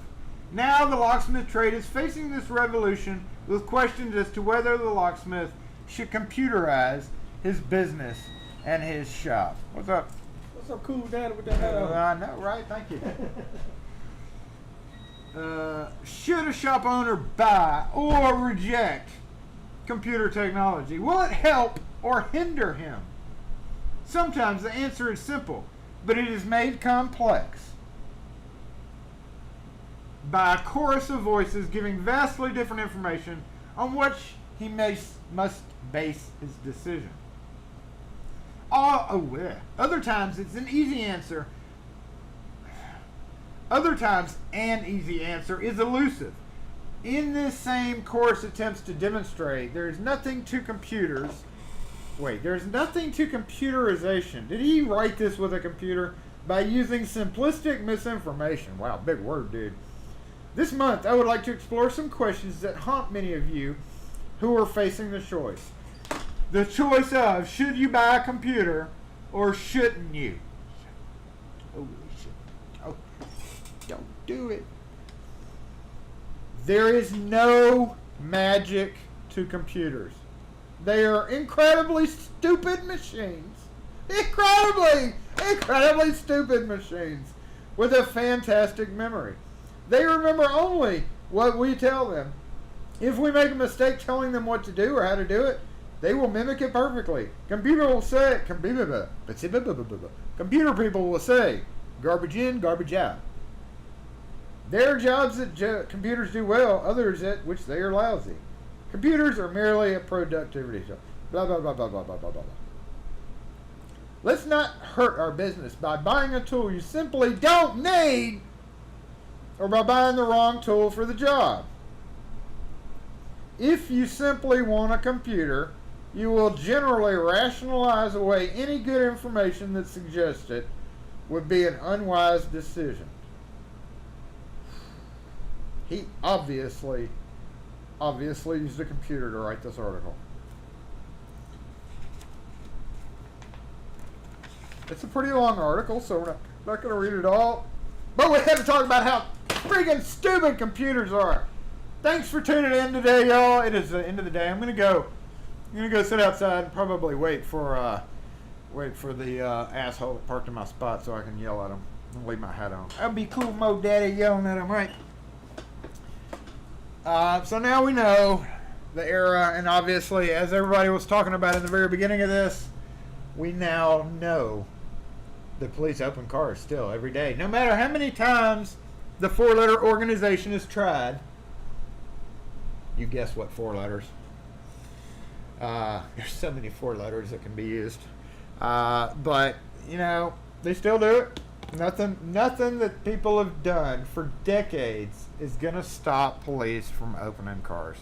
Now the locksmith trade is facing this revolution with questions as to whether the locksmith should computerize his business and his shop. What's up? What's up, cool daddy with that hat on? I know, right? Thank you. Should a shop owner buy or reject computer technology? Will it help or hinder him? Sometimes the answer is simple, but it is made complex by a chorus of voices giving vastly different information on which he must base his decision. Other times it's an easy answer. Other times an easy answer is elusive. In this same course attempts to demonstrate there's nothing to computers. There's nothing to computerization. Did he write this with a computer? By using simplistic misinformation. Wow, big word, dude. This month, I would like to explore some questions that haunt many of you who are facing the choice. The choice of, should you buy a computer or shouldn't you? Oh, don't do it. There is no magic to computers. They are incredibly stupid machines. Incredibly stupid machines with a fantastic memory. They remember only what we tell them. If we make a mistake telling them what to do or how to do it, they will mimic it perfectly. Computer people will say, garbage in, garbage out. There are jobs that computers do well, others at which they are lousy. Computers are merely a productivity tool. Blah, blah, blah, blah, blah, blah, blah, blah. Let's not hurt our business by buying a tool you simply don't need or by buying the wrong tool for the job. If you simply want a computer, you will generally rationalize away any good information that suggests it would be an unwise decision. He obviously used a computer to write this article. It's a pretty long article, so we're not going to read it all. But we have to talk about how freaking stupid computers are. Thanks for tuning in today, y'all. It is the end of the day. I'm gonna go sit outside and probably wait for the asshole that parked in my spot so I can yell at him and leave my hat on. I'll be cool, Mo Daddy, yelling at him, right? So now we know the era, and obviously, as everybody was talking about in the very beginning of this, we now know the police open cars still every day. No matter how many times the four-letter organization has tried. You guess what 4 letters. There's so many 4 letters that can be used. But, you know, they still do it. Nothing that people have done for decades is gonna stop police from opening cars.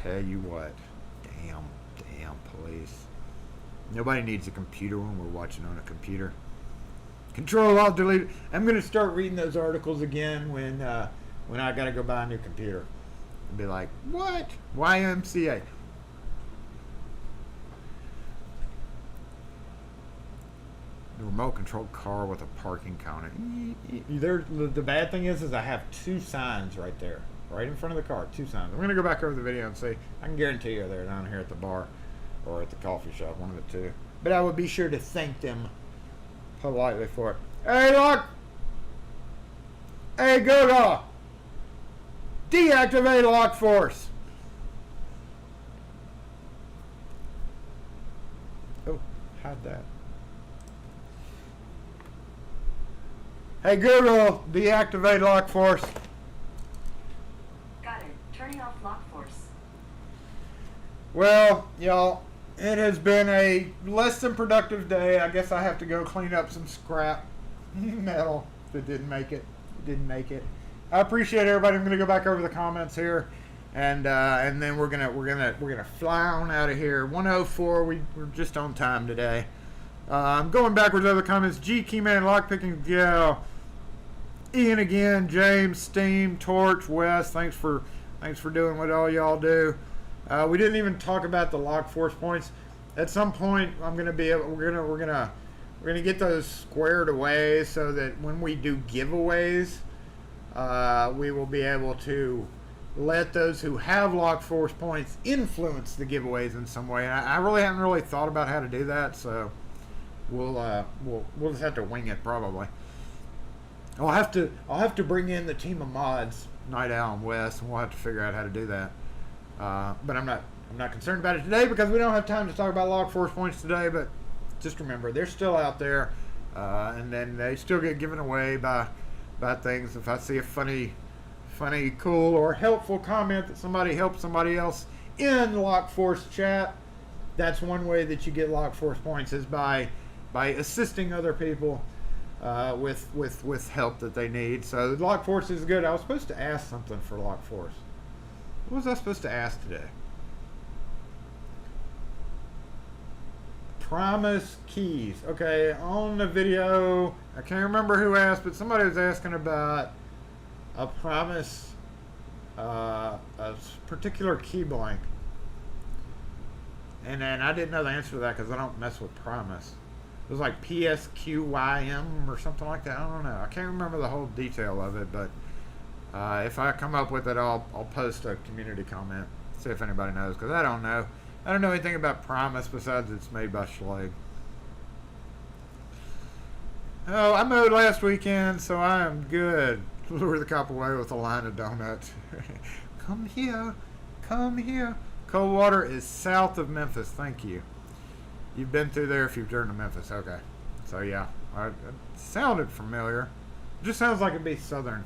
Tell you what, damn police. Nobody needs a computer when we're watching on a computer. Control Alt Delete. I'm gonna start reading those articles again when I gotta go buy a new computer. And be like, what? YMCA. The remote controlled car with a parking counter. The bad thing is I have two signs right there, right in front of the car. Two signs. I'm gonna go back over the video and see. I can guarantee you they're down here at the bar or at the coffee shop, one of the two. But I would be sure to thank them politely for it. Hey, look! Hey, Google! Deactivate lock force! Oh, hide that. Hey, Google, deactivate lock force. Got it. Turning off lock force. Well, y'all, it has been a less than productive day. I guess I have to go clean up some scrap metal that didn't make it. I appreciate everybody. I'm gonna go back over the comments here, and then we're gonna fly on out of here. 1:04. We're just on time today. I'm going backwards over the comments. G Keyman, lockpicking, yeah. Ian again, James, Steam, Torch, Wes. Thanks for doing what all y'all do. We didn't even talk about the lock force points. At some point, we're gonna get those squared away so that when we do giveaways, we will be able to let those who have lock force points influence the giveaways in some way. And I really haven't thought about how to do that, so we'll just have to wing it probably. I'll have to bring in the team of mods, Night Owl and Wes, and we'll have to figure out how to do that. But I'm not concerned about it today because we don't have time to talk about lock force points today. But just remember, they're still out there, and then they still get given away by things. If I see a funny, cool, or helpful comment that somebody helped somebody else in Lock Force Chat, that's one way that you get lock force points, is by assisting other people with help that they need. So lock force is good. I was supposed to ask something for lock force. What was I supposed to ask today? Promise keys. Okay, on the video, I can't remember who asked, but somebody was asking about a promise, a particular key blank. And then I didn't know the answer to that because I don't mess with promise. It was like PSQYM or something like that. I don't know. I can't remember the whole detail of it, but if I come up with it, I'll post a community comment, see if anybody knows, because I don't know. I don't know anything about promise besides it's made by Schlage. Oh, I mowed last weekend, so I am good. Lure the cop away with a line of donuts. Come here. Coldwater is south of Memphis. Thank you. You've been through there if you've driven to Memphis. Okay. So, yeah. It sounded familiar. It just sounds like it'd be southern.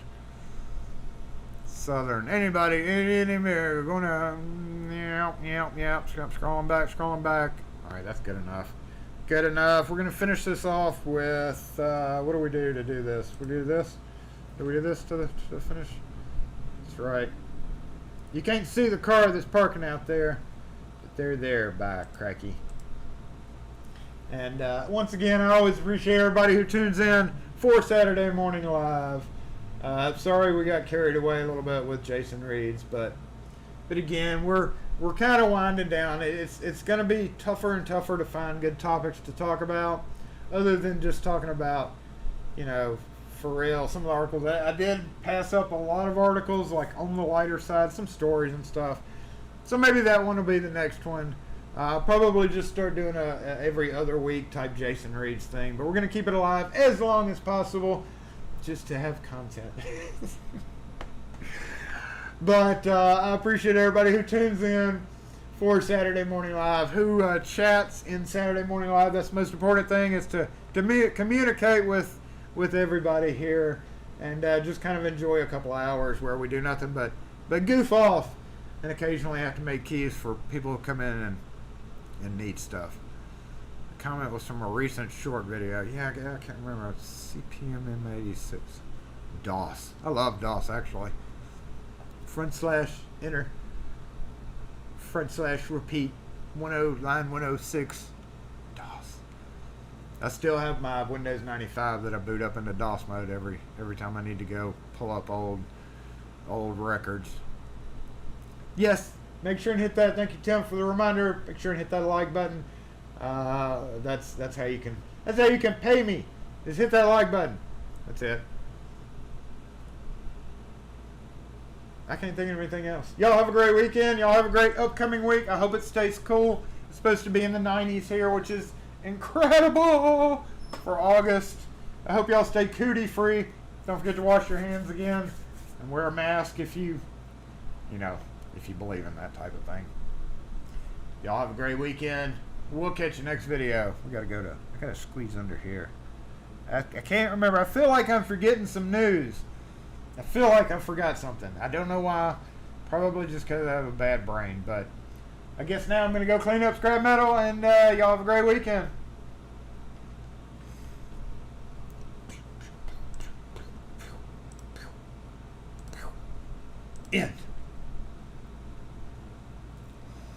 Anybody? We're going to... Yeah. Scrolling back. All right, that's good enough. We're going to finish this off with... what do we do to do this? We do this? Do we do this to finish? That's right. You can't see the car that's parking out there, but they're there by cracky. And once again, I always appreciate everybody who tunes in for Saturday Morning Live. Sorry we got carried away a little bit with Jason Reeds, but again, we're kind of winding down. It's going to be tougher and tougher to find good topics to talk about, other than just talking about, for real, some of the articles. I did pass up a lot of articles, like on the lighter side, some stories and stuff. So maybe that one will be the next one. I'll probably just start doing a every other week type Jason Reeds thing, but we're going to keep it alive as long as possible, just to have content. But I appreciate everybody who tunes in for Saturday Morning Live, who chats in Saturday Morning Live. That's the most important thing, is to communicate with everybody here, and just kind of enjoy a couple hours where we do nothing but goof off, and occasionally have to make keys for people who come in and need stuff. comment was from a recent short video. Yeah, I can't remember. CPM M86. DOS. I love DOS actually. /enter /repeat 10 line 106 DOS. I still have my Windows 95 that I boot up into DOS mode every time I need to go pull up old records. Yes, make sure and hit that. Thank you, Tim, for the reminder. Make sure and hit that like button. That's how you can pay me. Just hit that like button. That's it. I can't think of anything else. Y'all have a great weekend. Y'all have a great upcoming week. I hope it stays cool. It's supposed to be in the 90s here, which is incredible for August. I hope y'all stay cootie free. Don't forget to wash your hands again and wear a mask if you believe in that type of thing. Y'all have a great weekend. We'll catch you next video. I gotta squeeze under here. I can't remember. I feel like I'm forgetting some news. I feel like I forgot something. I don't know why. Probably just because I have a bad brain. But I guess now I'm going to go clean up scrap metal, and y'all have a great weekend. In.